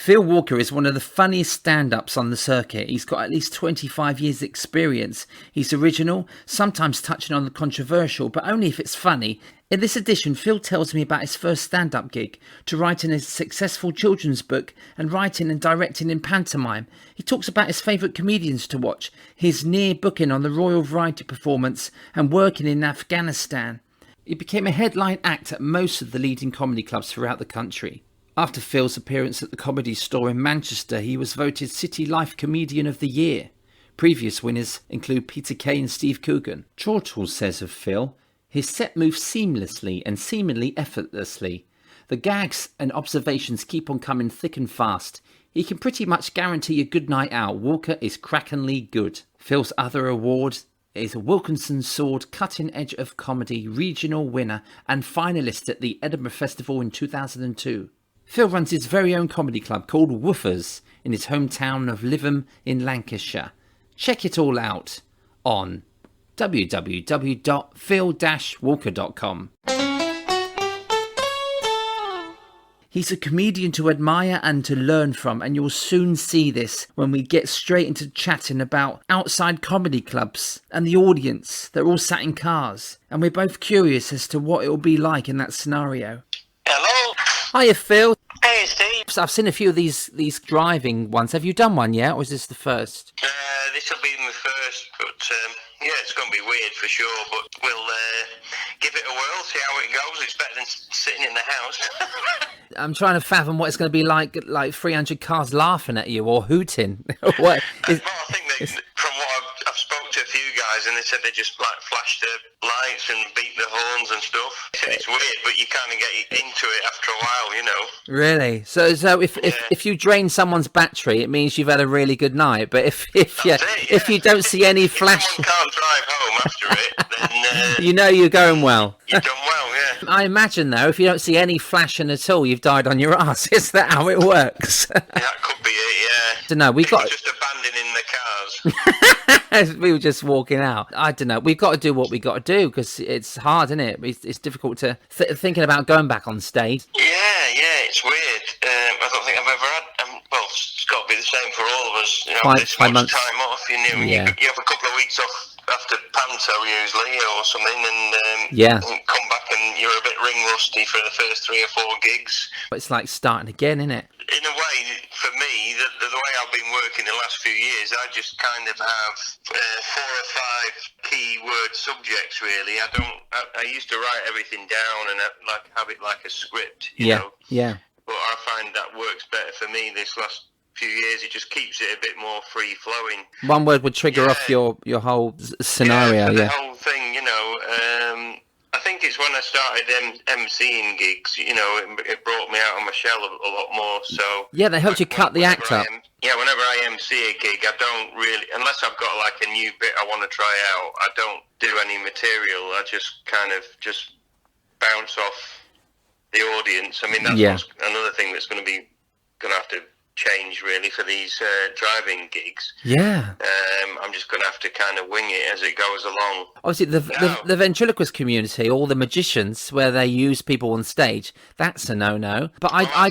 Phil Walker is one of the funniest stand-ups on the circuit. He's got at least 25 years experience. He's original, sometimes touching on the controversial, but only if it's funny. In this edition, Phil tells me about his first stand-up gig, to writing a successful children's book, and writing and directing in pantomime. He talks about his favourite comedians to watch, his near booking on the Royal Variety performance, and working in Afghanistan. He became a headline act at most of the leading comedy clubs throughout the country. After Phil's appearance at the Comedy Store in Manchester, he was voted City Life Comedian of the Year. Previous winners include Peter Kay and Steve Coogan. Chortle says of Phil, his set moves seamlessly and seemingly effortlessly. The gags and observations keep on coming thick and fast. He can pretty much guarantee a good night out. Walker is crackingly good. Phil's other award is a Wilkinson Sword Cutting Edge of Comedy regional winner and finalist at the Edinburgh Festival in 2002. Phil runs his very own comedy club called Woofers in his hometown of Lytham in Lancashire. Check it all out on www.phil-walker.com. He's a comedian to admire and to learn from, and you'll soon see this when we get straight into chatting about outside comedy clubs and the audience. They're all sat in cars, and we're both curious as to what it'll be like in that scenario. Hello. Hiya, Phil. Hey, Steve. I've seen a few of these driving ones. Have you done one yet, or is this the first? This will be my first, but yeah, it's going to be weird for sure, but we'll give it a whirl, see how it goes. It's better than sitting in the house. I'm trying to fathom what it's going to be like 300 cars laughing at you or hooting. What? Well, I think from what I've spoke to a few guys, and they said they just flash the lights and beat the horns and stuff. They said it's weird, but you kind of get into it after a while, you know. Really? So if you drain someone's battery, it means you've had a really good night. But if you don't see any flash, if someone can't drive home after it, then you know you're going well. You've done well, yeah. I imagine though, if you don't see any flashing at all, you've died on your ass. Is that how it works? That could be it, yeah. I don't know. We've got just abandoning the cars. We were just walking out. I don't know. We've got to do what we got to do because it's hard, isn't it? It's difficult to thinking about going back on stage. Yeah, it's weird. I don't think I've ever had. Well, it's got to be the same for all of us. You know, this five much months. time off. You know, Yeah. you have a couple of weeks off after Panto usually or something, and Yeah. come back and you're a bit ring rusty for the first 3 or 4 gigs. It's like starting again, isn't it? In a way, for me, the way I've been working the last few years, I just kind of have 4 or 5 key word subjects, really. I used to write everything down and have it like a script, you know. Yeah. But I find that works better for me this last few years. It just keeps it a bit more free-flowing. One word would trigger off your whole scenario, the whole thing, you know. I think it's when I started MCing gigs, you know, it brought me out of my shell a lot more. So yeah, they helped you cut the act up. Whenever I MC a gig, I don't really, unless I've got like a new bit I want to try out, I don't do any material. I just kind of just bounce off the audience. I mean, that's another thing that's going to have to change really for these driving gigs. Yeah. I'm just going to have to kind of wing it as it goes along. Obviously, the ventriloquist community, all the magicians, where they use people on stage, that's a no-no. But I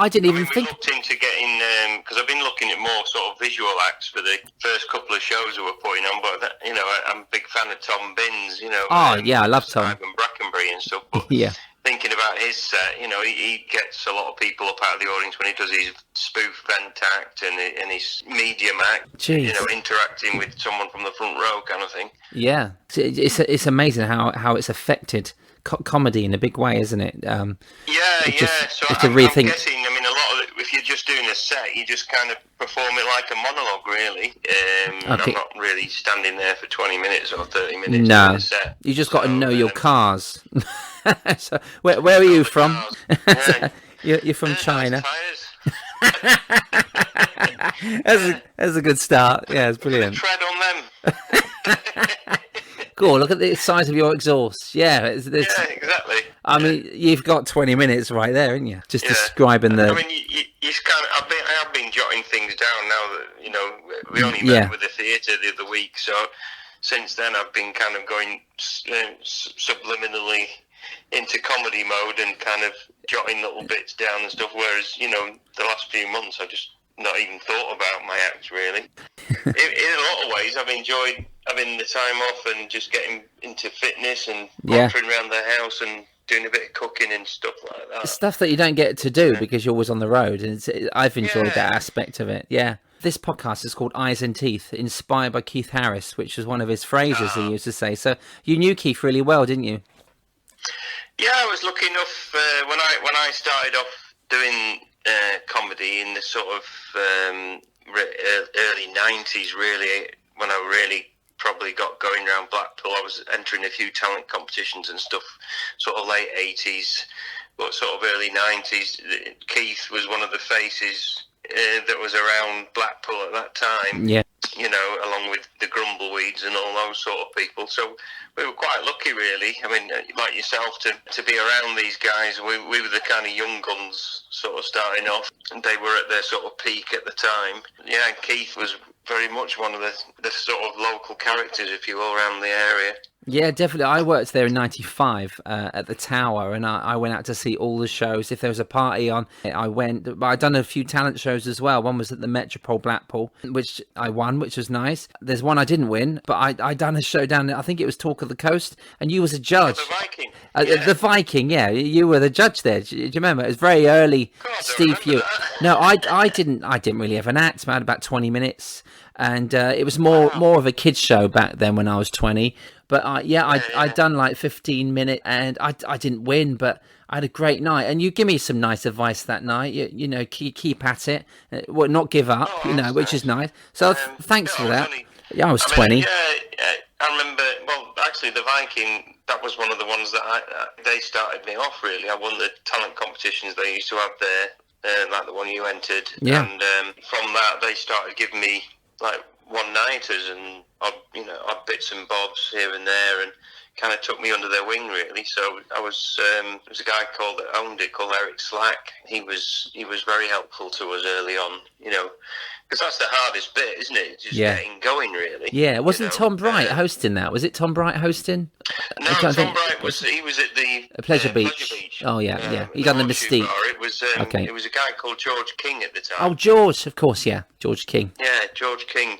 didn't even think. We looked into getting, because I've been looking at more sort of visual acts for the first couple of shows that we're putting on. But you know, I'm a big fan of Tom Binns. You know. Oh yeah, I love Tom. And Brackenbury and stuff. But yeah. Thinking about his set, you know, he gets a lot of people up out of the audience when he does his spoof vent act and his medium act. Jeez. You know, interacting with someone from the front row kind of thing. Yeah, it's amazing how it's affected comedy in a big way, isn't it? So I'm guessing, I mean, a lot of it, if you're just doing a set, you just kind of perform it like a monologue, really. I'm not really standing there for 20 minutes or 30 minutes. No, a set. You just got to know your cars. So, where are you from? Yeah. You're from China. Tires. That's a good start. Yeah, it's brilliant. Tread on them. Cool, look at the size of your exhaust. Yeah, exactly. I mean, you've got 20 minutes right there, haven't you? Just describing the... I mean, you kind of... I have been jotting things down now that, you know, we only met with the theatre the other week, so since then I've been kind of going subliminally into comedy comedy mode and kind of jotting little bits down and stuff. Whereas, you know, the last few months I've just not even thought about my act really. In a lot of ways, I've enjoyed having the time off and just getting into fitness and wandering around the house and doing a bit of cooking and stuff like that. Stuff that you don't get to do because you're always on the road, and I've enjoyed that aspect of it. Yeah. This podcast is called Eyes and Teeth, inspired by Keith Harris, which was one of his phrases he used to say. So you knew Keith really well, didn't you? Yeah, I was lucky enough when I started off doing comedy in the sort of early 90s, really, when I really probably got going around Blackpool. I was entering a few talent competitions and stuff, sort of late 80s, but sort of early 90s. Keith was one of the faces that was around Blackpool at that time. Yeah. You know, along with the Grumbleweeds and all those sort of people. So we were quite lucky, really. I mean, like yourself, to be around these guys. We were the kind of young guns sort of starting off, and they were at their sort of peak at the time. Yeah, and Keith was very much one of the sort of local characters, if you will, around the area. Yeah, definitely. I worked there in 95 at the Tower, and I went out to see all the shows. If there was a party on, I went. But I'd done a few talent shows as well. One was at the Metropole Blackpool, which I won, which was nice. There's one I didn't win, but I done a show down there. I think it was Talk of the Coast, and you was a judge. Oh, the Viking. The Viking, yeah. You were the judge there. Do you remember? It was very early. God, Steve Hewitt. No, I didn't really have an act. I had about 20 minutes. And it was more of a kids show back then when I was 20. But I'd done like 15 minutes, and I didn't win, but I had a great night. And you give me some nice advice that night. You know, keep at it, well, not give up. Which is nice. So thanks for that. I was 20. Yeah, I remember. Well, actually, the Viking, that was one of the ones that they started me off. Really, I won the talent competitions they used to have there, like the one you entered. Yeah. And from that, they started giving me like one-nighters and odd bits and bobs here and there, and kind of took me under their wing, really. So I was there was a guy that owned it called Eric Slack. He was very helpful to us early on, you know, because that's the hardest bit, isn't it? Just getting going, really. Yeah, it wasn't Tom Bright hosting that? Was it Tom Bright hosting? No, Tom Bright was at the Pleasure Beach. Oh yeah. He done the Mystique. It was It was a guy called George King at the time. Oh, George, of course, yeah, George King. Yeah, George King.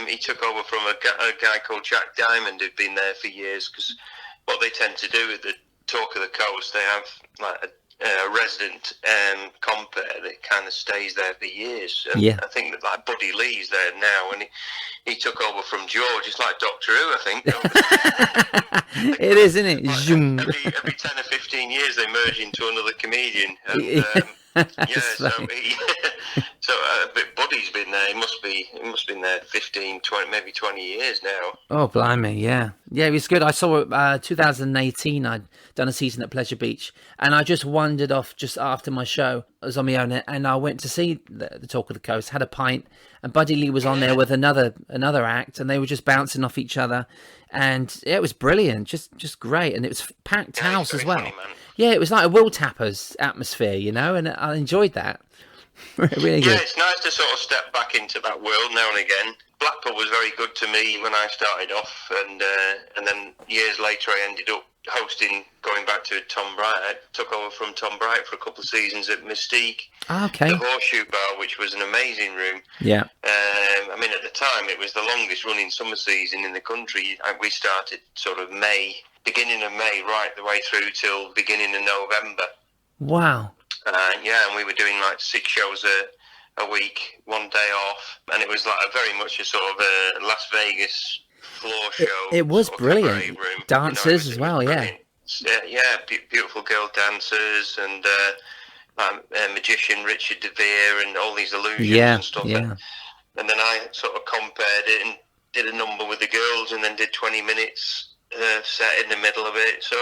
He took over from a guy called Jack Diamond, who'd been there for years. Because what they tend to do at the Talk of the Coast, they have like a resident compere that kind of stays there for years. And I think that like Buddy Lee's there now, and he took over from George. It's like Doctor Who, I think. It is, isn't it? Like every 10 or 15 years, they merge into another comedian. And, but Buddy's been there. He must have been there 15, 20, maybe 20 years now. Oh, blimey, yeah. Yeah, it was good. I saw 2018, I'd done a season at Pleasure Beach, and I just wandered off just after my show. I was on my own, and I went to see the Talk of the Coast, had a pint, and Buddy Lee was on there with another act, and they were just bouncing off each other, and it was brilliant, just great, and it was packed house as well. Funny, man. Yeah, it was like a Will Tappers atmosphere, you know, and I enjoyed that. Really good. Yeah, it's nice to sort of step back into that world now and again. Blackpool was very good to me when I started off, and then years later I ended up going back to Tom Bright. I took over from Tom Bright for a couple of seasons at Mystique. Okay. The Horseshoe Bar, which was an amazing room. Yeah. I mean, at the time, it was the longest running summer season in the country. We started sort of beginning of May, right the way through till beginning of November. Wow. And we were doing like 6 shows a week, 1 day off, and it was like very much a sort of a Las Vegas floor show. It was brilliant. Room. Dancers as well, yeah. Yeah, beautiful girl dancers and magician Richard DeVere and all these illusions and stuff. Yeah. And then I sort of compared it and did a number with the girls, and then did 20 minutes set in the middle of it. So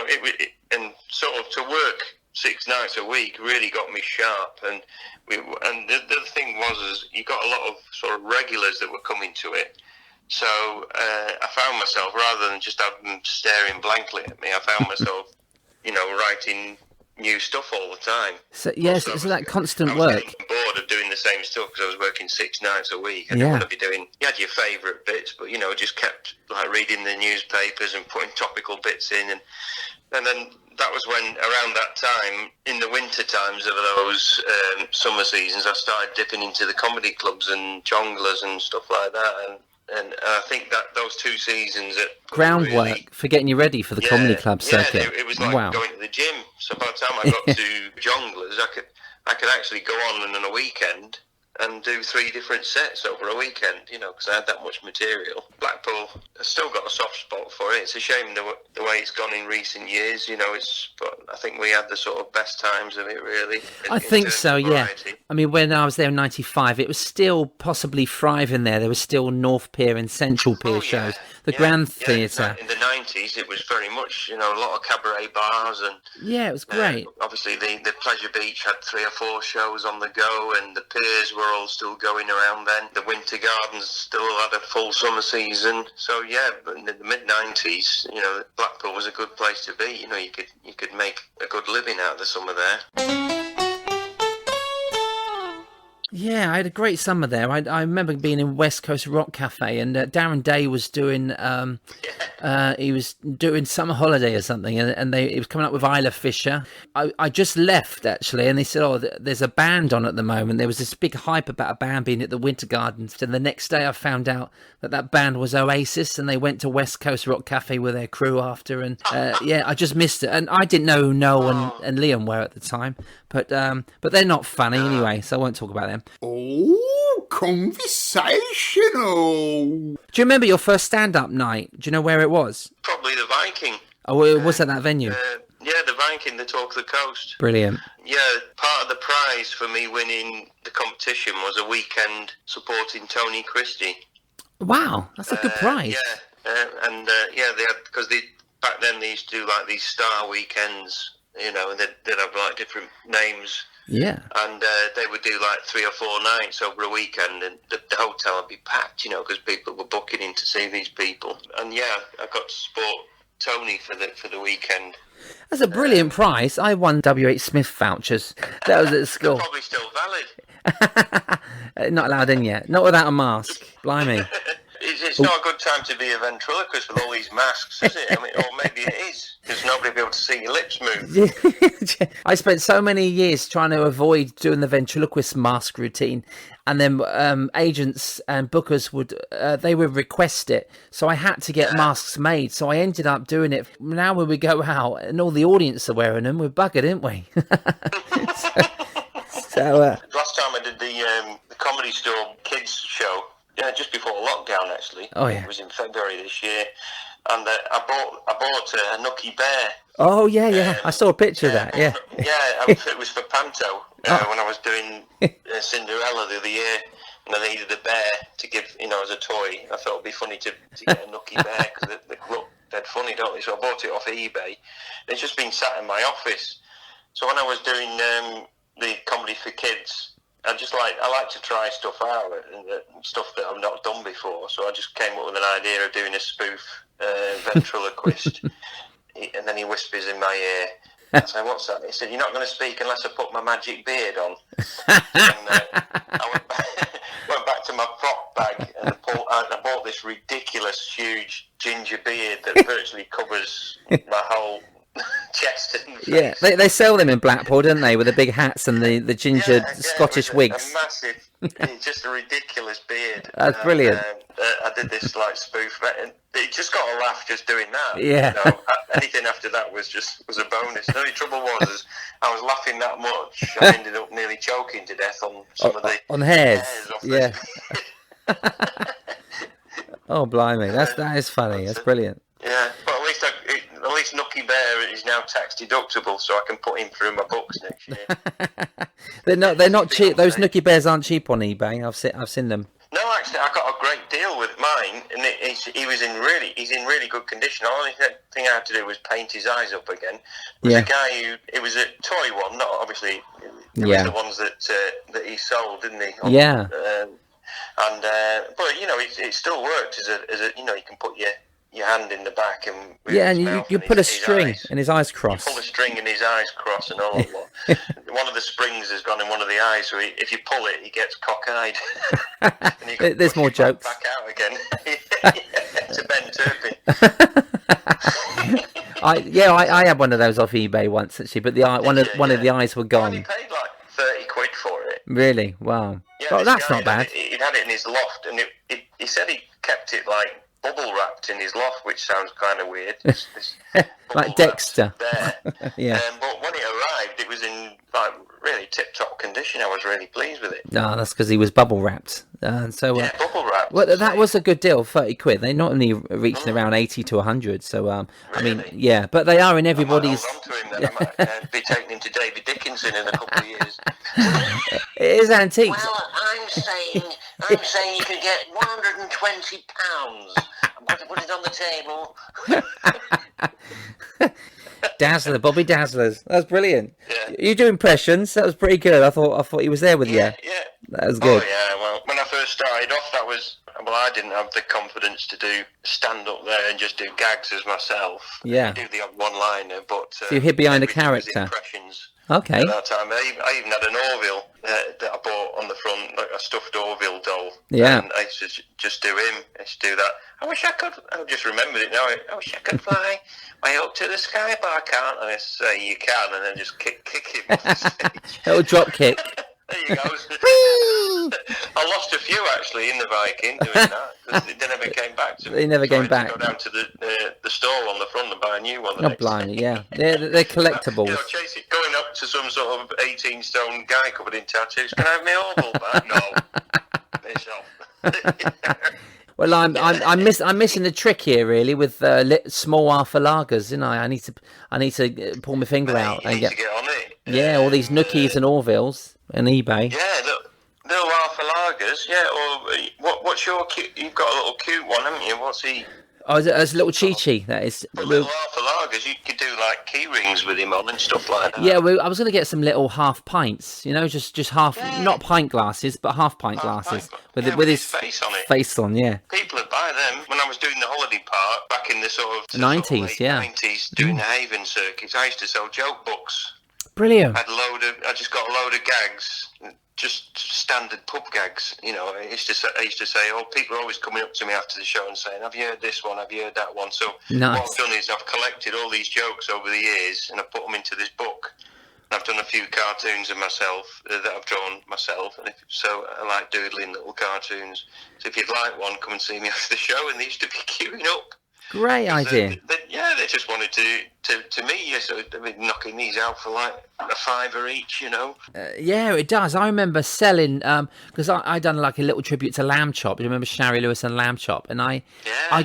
and sort of to work 6 nights a week really got me sharp. And the other thing was you got a lot of sort of regulars that were coming to it. So I found myself, rather than just have them staring blankly at me, I found myself, writing new stuff all the time. So yes, so that constant work. I was getting bored of doing the same stuff because I was working 6 nights a week. I didn't Yeah. want to be doing. You had your favourite bits, but just kept like reading the newspapers and putting topical bits in, and then that was when, around that time, in the winter times of those summer seasons, I started dipping into the comedy clubs and jonglers and stuff like that, and I think that those 2 seasons Groundwork really, for getting you ready for the comedy club circuit. Yeah, it was like wow. going to the gym. So by the time I got to jonglers, I could actually go on a weekend and do 3 different sets over a weekend, because I had that much material. Blackpool, I've still got a soft spot for it. It's a shame the way it's gone in recent years, but I think we had the sort of best times of it, really. I think so, yeah. I mean, when I was there in 95, it was still possibly thriving there. There was still North Pier and Central Pier shows. The Grand Theatre. In the 90s, it was very much, a lot of cabaret bars. And yeah, it was great. Obviously, the Pleasure Beach had 3 or 4 shows on the go, and the piers were all still going around then. The Winter Gardens still had a full summer season. So, yeah, but in the mid-90s, Blackpool was a good place to be. You could make a good living out of the summer there. Yeah, I had a great summer there. I remember being in West Coast Rock Cafe, and Darren Day was doing Summer Holiday or something, and he was coming up with Isla Fisher. I just left actually, and they said, "Oh, there's a band on at the moment." There was this big hype about a band being at the Winter Gardens, and the next day I found out that band was Oasis, and they went to West Coast Rock Cafe with their crew after, and I just missed it, and I didn't know who Noel and Liam were at the time, but they're not funny anyway, so I won't talk about them. Oh, conversational. Do you remember your first stand-up night? Do you know where it was? Probably the Viking. Oh, it was at that venue? Yeah, the Viking, the Talk of the Coast. Brilliant. Yeah, part of the prize for me winning the competition was a weekend supporting Tony Christie. Wow, that's a good prize. They had, because back then they used to do like these star weekends, and they'd have like different names. Yeah. And they would do like 3 or 4 nights over a weekend, and the hotel would be packed, because people were booking in to see these people. And yeah, I got to support Tony for the weekend. That's a brilliant prize. I won W.H. Smith vouchers. That was at school. They're probably still valid. Not allowed in yet. Not without a mask. Blimey. It's not a good time to be a ventriloquist with all these masks, is it? I mean, or maybe it is, because nobody will be able to see your lips move. I spent so many years trying to avoid doing the ventriloquist mask routine, and then agents and bookers would request it, so I had to get masks made. So I ended up doing it. Now when we go out and all the audience are wearing them, we're buggered, aren't we? Last time I did the Comedy Store kids show. Yeah, just before lockdown, actually. Oh, yeah. It was in February this year, and I bought a Nookie Bear. Oh yeah. I saw a picture of that. Yeah. It was for Panto when I was doing Cinderella the other year, and I needed a bear to give, as a toy. I thought it'd be funny to get a Nookie Bear because they look dead funny, don't they? So I bought it off eBay. It's just been sat in my office. So when I was doing the comedy for kids, I like to try stuff out, and stuff that I've not done before. So I just came up with an idea of doing a spoof ventriloquist, and then he whispers in my ear. I said, "What's that?" He said, "You're not going to speak unless I put my magic beard on." And I went back to my prop bag, and I bought this ridiculous, huge ginger beard that virtually covers my whole chest and face. Yeah, they sell them in Blackpool, don't they, with the big hats and the ginger Scottish wigs. A massive, just a ridiculous beard. That's brilliant. I did this spoof, and it just got a laugh just doing that. Yeah. Anything after that was a bonus. The only trouble was I was laughing that much, I ended up nearly choking to death on some of the hairs. Off Yeah. Oh blimey, that is funny. That's brilliant. Yeah, but at least Nookie Bear is now tax deductible, so I can put him through my books next year. They're not cheap. Those Nookie Bears aren't cheap on eBay. I've seen them. No, actually, I got a great deal with mine, and he's in really good condition. The only thing I had to do was paint his eyes up again. It was a guy it was a toy one, not obviously. It was the ones that he sold, didn't he? But it still worked as a you can put your your hand in the back and with Yeah, his and mouth you and put a his string eyes. and his eyes Pull cross. the string and his eyes cross and all. One of the springs has gone in one of the eyes, so if you pull it, he gets cockeyed. And you got to There's push more it jokes. back out again. It's a Ben Turpin. I had one of those off eBay once actually, but one of the eyes were I only gone. paid like 30 quid for it. Really? Wow. Yeah, Well, this that's guy not bad. He'd had it in his loft, and he said he kept it like bubble wrapped in his loft, which sounds kind of weird. This Like Dexter. there. Yeah. But when it arrived, it was in like really tip-top condition. I was really pleased with it. No, that's because he was bubble wrapped. Yeah, bubble wrapped. Well, that was a good deal, 30 quid. They're normally reaching around 80 to 100. So, I mean, Really? yeah, but they are in everybody's. I might hold on to him then. I might be taking him to David Dickinson in a couple of years. It is antique. Well, I'm saying you could get £120. I'm going to put it on the table. Dazzler, Bobby Dazzlers. That's brilliant. Yeah. You do impressions. That was pretty good. I thought he was there with you. Yeah. That was good. Oh, yeah. Well, when I first started off, I didn't have the confidence to stand up there and just do gags as myself. Yeah. Do the odd one-liner, but... So you hid behind a everything was character. Impressions. Okay. At that time, I even had an Orville that I bought on the front, like a stuffed Orville doll. Yeah. And I used to just do him. I used to do that. I just remembered it now. I wish I could fly way up to the sky, but I can't. And I say, you can, and then just kick him off the stage. Little drop kick. There you go. I lost a few, actually, in the Viking doing that. They never came back to me. They never came back. I had to go down to the store on the front and buy a new one. Oh, blimey, yeah. They're collectibles. Chase it, going up to some sort of 18-stone guy covered in tattoos. Can I have my Orville back? No. Piss off. Well, I'm missing the trick here, really, with small Arthur lagers, you know. I need to pull my finger out and to get on it. Yeah, all these nookies and Orvilles and eBay. Yeah, little Arthur lagers. Yeah, or what's your cute? You've got a little cute one, haven't you? What's he? Oh, it's a little Chi-Chi, that is. Little Arthur lagers. You could do like key rings with him on and stuff like that. Yeah, I was going to get some little half pints, you know, just half, not pint glasses, but half pint glasses with his face on it. Face on, yeah. People would buy them. When I was doing the holiday park back in the sort of 90s, yeah. 90s, doing the Haven circuits, I used to sell joke books. Brilliant. I just got a load of gags, just standard pub gags. You know, I used to say, oh, people are always coming up to me after the show and saying, have you heard this one? Have you heard that one? So nice. What I've done is I've collected all these jokes over the years and I've put them into this book. And I've done a few cartoons of myself that I've drawn myself. And so I like doodling little cartoons. So if you'd like one, come and see me after the show. And they used to be queuing up. Great idea. They just wanted to meet you, so they've been knocking these out for like a £5 each, you know. Yeah, it does. I remember selling because I done like a little tribute to Lamb Chop. You remember Shari Lewis and Lamb Chop? And I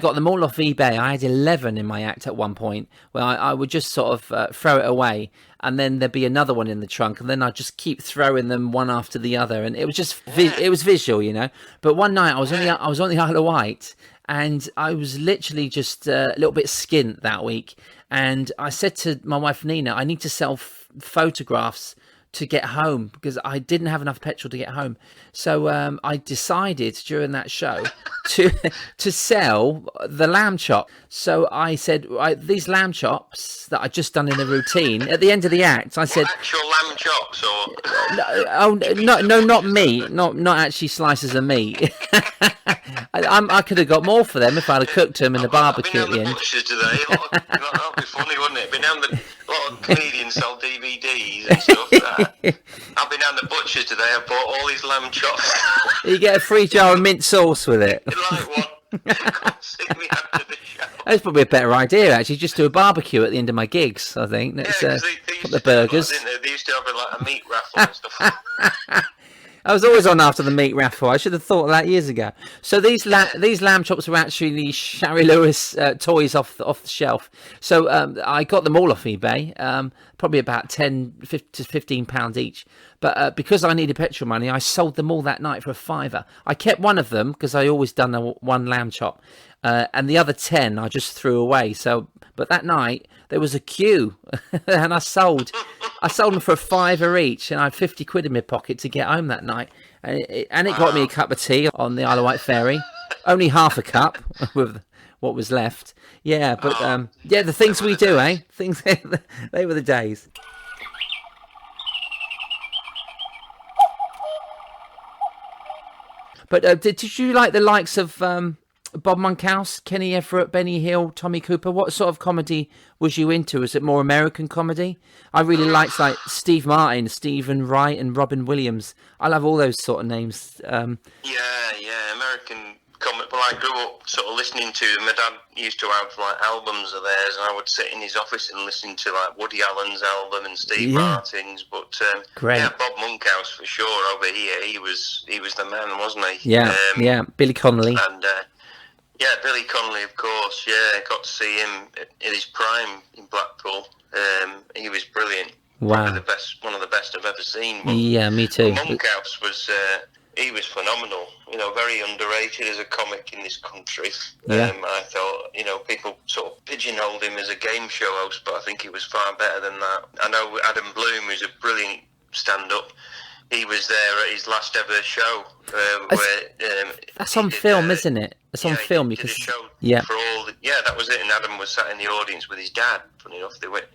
got them all off eBay. I had 11 in my act at one point where I would just sort of throw it away, and then there'd be another one in the trunk, and then I'd just keep throwing them one after the other, and it was just it was visual, you know. But one night I was on the Isle of Wight. And I was literally just a little bit skint that week. And I said to my wife, Nina, I need to sell photographs to get home because I didn't have enough petrol to get home. So I decided during that show to sell the lamb chop. So I said, these lamb chops that I just done in a routine, at the end of the act, I said... actual lamb chops or... No, not meat. Not actually slices of meat. I could have got more for them if I'd have cooked them in the barbecue at the end. Butchers today. That would be funny, wouldn't it? A lot of comedians sell DVDs and stuff. I've been down the butchers today. I bought all these lamb chops. You get a free jar of mint sauce with it. You like one? Come see me after the show. That's probably a better idea, actually. Just do a barbecue at the end of my gigs, I think. Let's put the burgers. They used to have like a meat raffle and stuff. I was always on after the meat raffle. I should have thought of that years ago. So these lamb chops were actually Shari Lewis toys off the shelf. So I got them all off eBay, probably about £10 to £15 each. But because I needed petrol money, I sold them all that night for £5. I kept one of them because I always done one lamb chop, and the other 10 I just threw away. But that night there was a queue, and I sold them for £5 each, and I had 50 quid in my pocket to get home that night. And it got me a cup of tea on the Isle of Wight ferry, only half a cup with what was left. Yeah, but Oh, yeah, the things they were we the do, days. Things they were the days. But did you like the likes of Bob Monkhouse, Kenny Everett, Benny Hill, Tommy Cooper? What sort of comedy was you into? Was it more American comedy? I really liked like Steve Martin, Stephen Wright, and Robin Williams. I love all those sort of names. Yeah, American comic. Well, I grew up sort of listening to. My dad used to have like albums of theirs, and I would sit in his office and listen to like Woody Allen's album and Steve Yeah, Martin's. But yeah, great. Bob Monkhouse for sure over here. He was the man, wasn't he? Yeah, yeah. Billy Connolly. And yeah, Billy Connolly, of course. Yeah, got to see him in his prime in Blackpool. He was brilliant. Probably Wow. the best, one of the best I've ever seen. But Yeah, me too. Monkhouse was he was phenomenal. Very underrated as a comic in this country. Yeah. I thought people sort of pigeonholed him as a game show host, but I think he was far better than that. I know Adam Bloom, who's a brilliant stand-up. He was there at his last ever show. That's on film, isn't it? It's on film. He You did can. a show Yeah. for all. That was it. And Adam was sat in the audience with his dad. Funny enough, they went.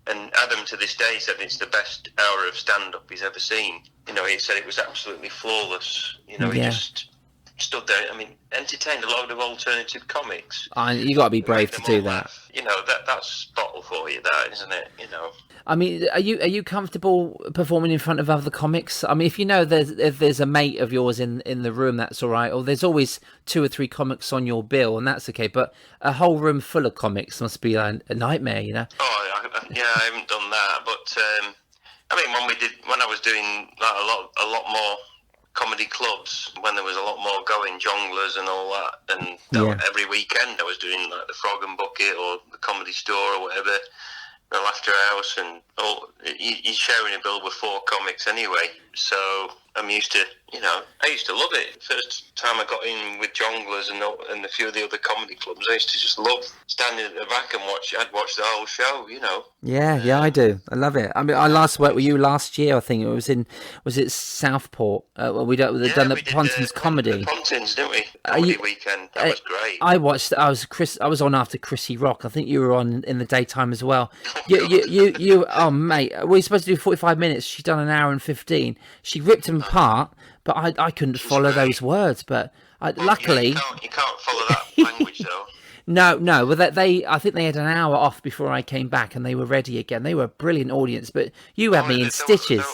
And Adam to this day said it's the best hour of stand-up he's ever seen. He said it was absolutely flawless. He Yeah. just stood there. I mean, entertained a load of alternative comics. You got to be brave Made to them do all that. laugh. That's bottle for you, that isn't it? I mean, are you comfortable performing in front of other comics? I mean, if there's a mate of yours in the room, that's all right. Or there's always 2 or 3 comics on your bill, and that's okay. But a whole room full of comics must be a nightmare. Oh, I haven't done that, but I mean, when I was doing like a lot more comedy clubs, when there was a lot more going, jonglers and all that, and every weekend I was doing like the Frog and Bucket or the Comedy Store or whatever, the Laughter House, and you're sharing a bill with 4 comics anyway. So I'm used to, I used to love it. First time I got in with jonglers and a few of the other comedy clubs, I used to just love standing at the back and I'd watch the whole show, Yeah, I do. I love it. I mean, I last worked with you last year. I think it was it Southport? We'd done the Pontins comedy. The Pontins, didn't we? Comedy weekend. That was great. I watched. I was on after Chrissy Rock. I think you were on in the daytime as well. You. Oh, mate, we were supposed to do 45 minutes. She'd done an hour and 15. She ripped them apart, but I couldn't follow those words. But luckily, you can't follow that language though. No. Well, I think they had an hour off before I came back, and they were ready again. They were a brilliant audience, but you had me in stitches.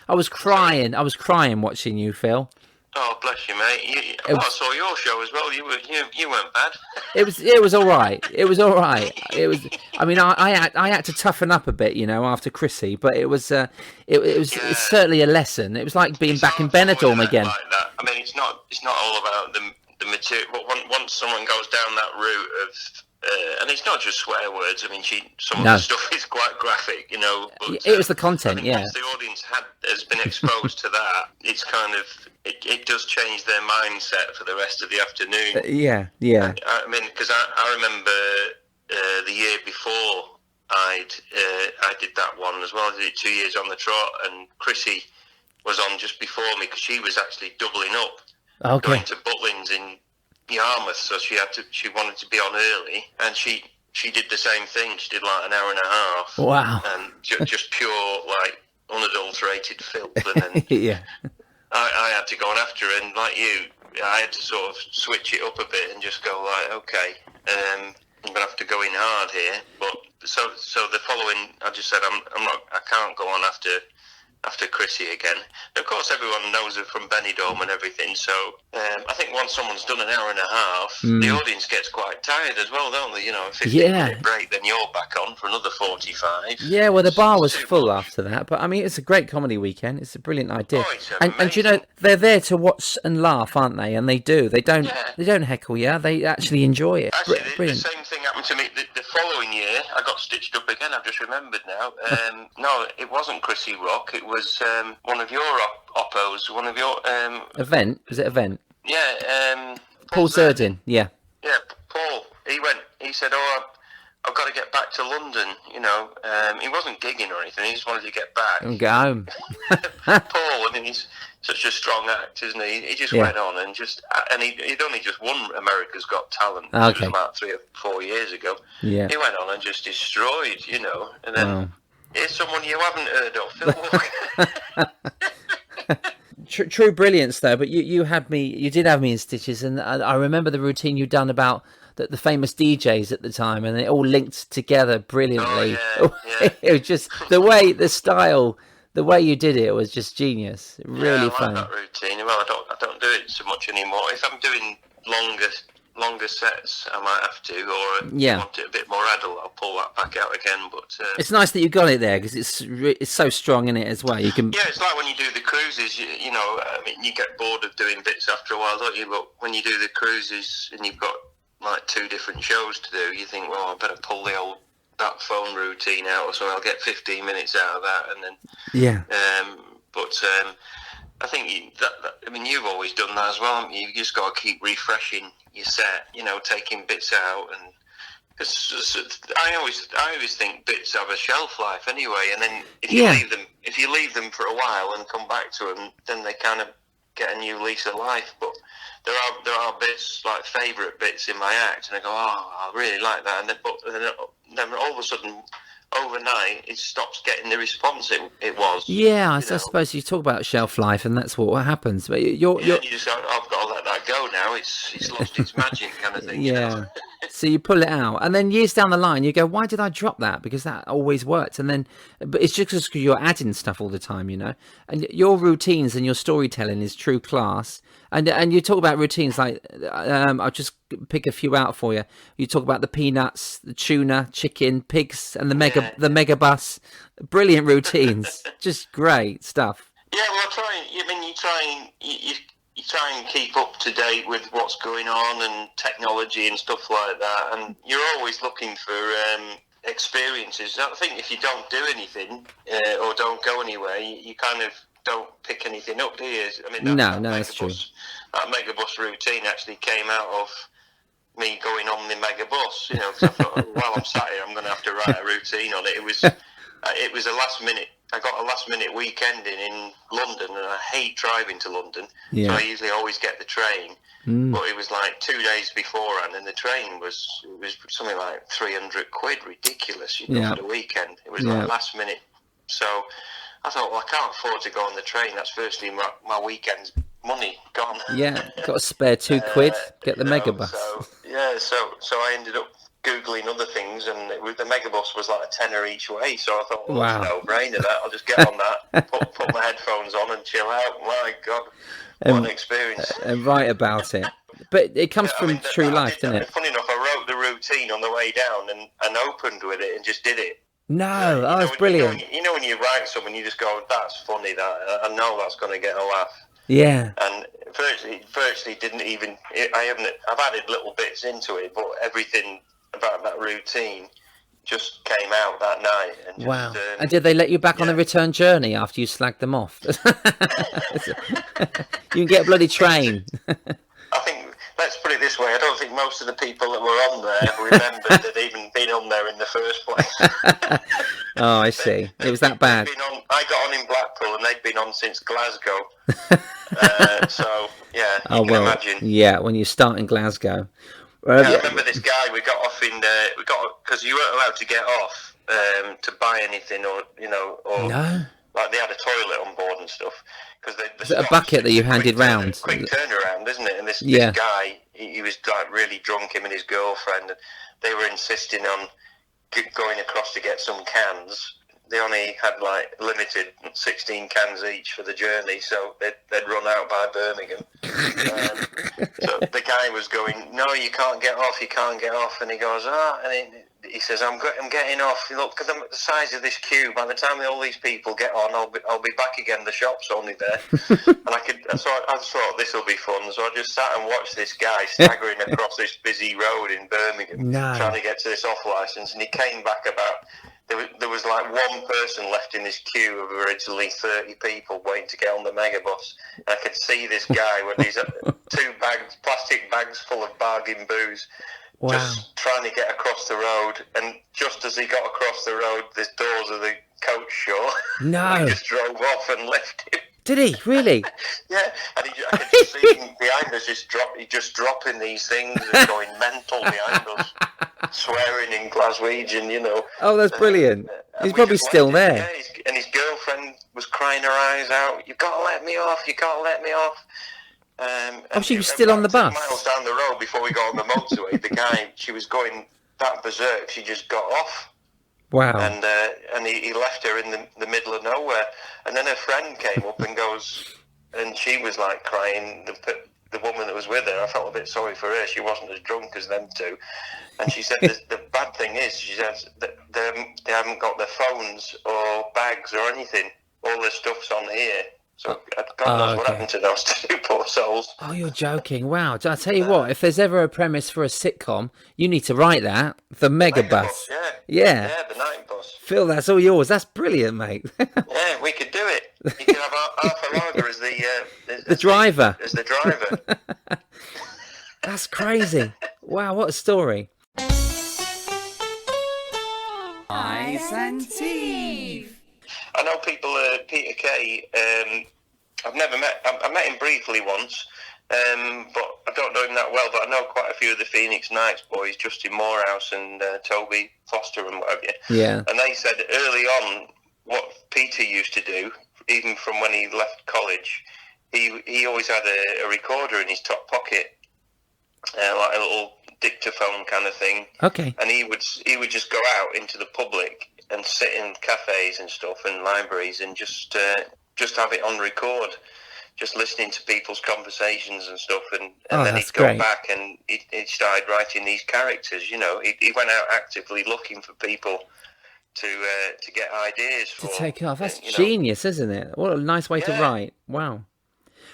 I was crying. I was crying watching you, Phil. Oh, bless you, mate. I saw your show as well. You weren't bad. It was all right. It was all right. It was. I mean, I had to toughen up a bit, after Chrissy, but it was it's certainly a lesson. It was like being back in Benidorm again. Like that. I mean, it's not all about the material. But once someone goes down that route of and it's not just swear words. I mean, some of the stuff is quite graphic, But, it was the content, I mean, once the audience has been exposed to that, it's kind of it does change their mindset for the rest of the afternoon. Yeah. I mean, because I remember the year before I did that one as well. I did it 2 years on the trot, and Chrissy was on just before me because she was actually doubling up, going to Butlins in Yarmouth, so she wanted to be on early, and she did the same thing. She did like an hour and a half. Wow. And just pure like unadulterated filth, and then yeah. I had to go on after her, and like you, I had to sort of switch it up a bit and just go like, okay, I'm gonna have to go in hard here. But so the following, I just said I can't go on after Chrissy again. Of course, everyone knows her from Benidorm and everything, so I think once someone's done an hour and a half, the audience gets quite tired as well, don't they? A 15-minute break, then you're back on for another 45. Yeah, well, the bar was full after that, but I mean, it's a great comedy weekend. It's a brilliant idea. Oh, it's and they're there to watch and laugh, aren't they? And they do. They don't heckle you. They actually enjoy it. Actually, the same thing happened to me the following year. I got stitched up again. I've just remembered now. No, it wasn't Chrissy Rock. It was one of your oppos. One of your event. Was it event? Yeah. Paul Zerdin. Yeah. Yeah, Paul. He said, "Oh, I've got to get back to London." He wasn't gigging or anything. He just wanted to get back And go home. Paul. I mean, such a strong act, isn't he? He just Yeah. went on and he'd only just won America's Got Talent, which Okay. was about 3 or 4 years ago. Yeah. He went on and just destroyed, and then Wow. here's someone you haven't heard of, Phil Walker. True brilliance though, but you did have me in stitches, and I remember the routine you'd done about the famous DJs at the time, and it all linked together brilliantly. Oh, yeah. It was just the style, the way you did it was just genius. Really funny. I like that routine. Well, I don't do it so much anymore. If I'm doing longer sets, I might have to, or want it a bit more adult, I'll pull that back out again. But it's nice that you got it there, because it's so strong in it as well. You can it's like when you do the cruises. I mean, you get bored of doing bits after a while, don't you? But when you do the cruises and you've got like 2 different shows to do, you think, well, I better pull that phone routine out, or so I'll get 15 minutes out of that, and then I think I mean, you've always done that as well, haven't you? You just got to keep refreshing your set, taking bits out, and because I always think bits have a shelf life anyway, and then if you leave them for a while and come back to them, then they kind of get a new lease of life. But there are bits, like favourite bits in my act, and I go, oh, I really like that, and then all of a sudden, overnight, it stops getting the response it was. Yeah, I suppose you talk about shelf life, and that's what happens. But you just go, I've got to let that go now. It's lost its magic, kind of thing. Yeah. So you pull it out, and then years down the line, you go, "Why did I drop that? Because that always worked." And then, but it's just because you're adding stuff all the time, And your routines and your storytelling is true class. And you talk about routines like, I'll just pick a few out for you. You talk about the peanuts, the tuna, chicken, pigs, and the megabus. Brilliant routines, just great stuff. Yeah, well, you try and keep up to date with what's going on and technology and stuff like that, and you're always looking for experiences. I think if you don't do anything or don't go anywhere, you kind of don't pick anything up, do you? I mean, that's true. That megabus routine actually came out of me going on the megabus, because I thought, while I'm sat here, I'm going to have to write a routine on it. It was a last minute. I got a last minute weekend in London, and I hate driving to London, so I usually always get the train. But it was like 2 days beforehand, and the train was something like 300 quid, ridiculous. For the weekend. It was like last minute. So I thought, well, I can't afford to go on the train. That's firstly my weekend's money gone. Yeah, got to spare 2 quid. Get the megabus. So I ended up Googling other things, and the megabus was like a tenner each way. So I thought, well, that's a no-brainer. That I'll just get on that, put my headphones on, and chill out. My God, what an experience! And write about it. But it comes from true life, doesn't it? Funny enough, I wrote the routine on the way down and opened with it and just did it. No, that's brilliant. When you write something, you just go, "That's funny. That I know that's going to get a laugh." Yeah. And virtually didn't even. I've added little bits into it, but everything about that routine just came out that night. And wow. And did they let you back on the return journey after you slagged them off? You can get a bloody train. I think, let's put it this way, I don't think most of the people that were on there remembered they'd even been on there in the first place. Oh, I see. It was that bad. I got on in Blackpool, and they'd been on since Glasgow. So, yeah, you can imagine. Yeah, when you start in Glasgow. I remember this guy, we got off because you weren't allowed to get off to buy anything, or no? Like they had a toilet on board and stuff. Was it a bucket that you handed round? Quick turnaround, isn't it? And this guy, he was like really drunk, him and his girlfriend, and they were insisting on going across to get some cans. They only had like limited 16 cans each for the journey, so they'd run out by Birmingham. So the guy was going, "No, you can't get off," and he goes, and he says, "I'm getting off. Look at the size of this queue. By the time all these people get on, I'll be back again. The shop's only there." And I thought this will be fun, so I just sat and watched this guy staggering across this busy road in Birmingham, trying to get to this off license, and he came back about. There was like one person left in this queue of originally 30 people waiting to get on the megabus. I could see this guy with these 2 plastic bags full of bargain booze, just trying to get across the road. And just as he got across the road, the doors of the coach shut. No. We just drove off and left him. Did he really? Yeah, and I could just see him behind us, just dropping these things and going mental behind us, swearing in Glaswegian, you know. Oh, that's brilliant. He's And we probably just left still him, there. yeah, and his girlfriend was crying her eyes out. You've got to let me off. You can't let me off. Oh, And she was still on the about 2 bus. miles down the road before we got on the motorway, the guy, she was going that berserk. She just got off. Wow. And he left her in the middle of nowhere. And then her friend came up and goes, and she was like crying. The woman that was with her, I felt a bit sorry for her. She wasn't as drunk as them two. And she said the bad thing is, she said that they haven't got their phones or bags or anything. All their stuff's on here. So God knows what happened to those two poor souls. Oh, you're joking. Wow. I'll tell you what, if there's ever a premise for a sitcom, you need to write that. The Megabus. Yeah, the night bus. Phil, that's all yours. That's brilliant, mate. Yeah, we could do it. You could have Arthur Lager as the driver. As the driver. That's crazy. Wow, what a story. Ice and Steve. I know people, Peter Kay, I've never met, I met him briefly once, but I don't know him that well, but I know quite a few of the Phoenix Nights boys, Justin Morehouse and Toby Foster and whatever. Yeah. And they said early on what Peter used to do, even from when he left college, he always had a recorder in his top pocket, like a little dictaphone kind of thing. Okay. And he would just go out into the public and sit in cafes and stuff and libraries and just have it on record, just listening to people's conversations and stuff. And then he'd go back and he started writing these characters. You know, he went out actively looking for people to get ideas for. To take off. That's genius, isn't it? What a nice way to write. Wow.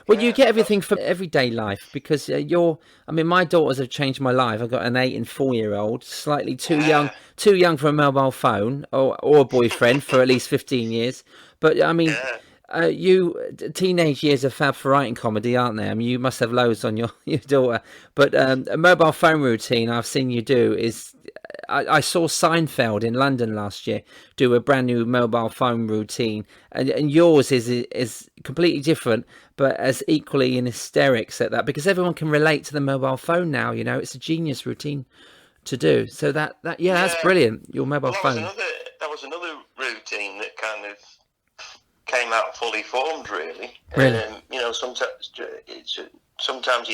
Well, you Yeah, get everything from everyday life because my daughters have changed my life. I've got an 8 and 4-year-old, slightly too young for a mobile phone or a boyfriend for at least 15 years. But I mean, teenage years are fab for writing comedy, aren't they? I mean, you must have loads on your daughter. But a mobile phone routine I've seen you do is, I saw Seinfeld in London last year do a brand new mobile phone routine, and yours is completely different, but as equally in hysterics at that, because everyone can relate to the mobile phone now. You know, it's a genius routine to do. So that's brilliant. Your mobile phone. That was another routine that kind of came out fully formed, really. Really? Sometimes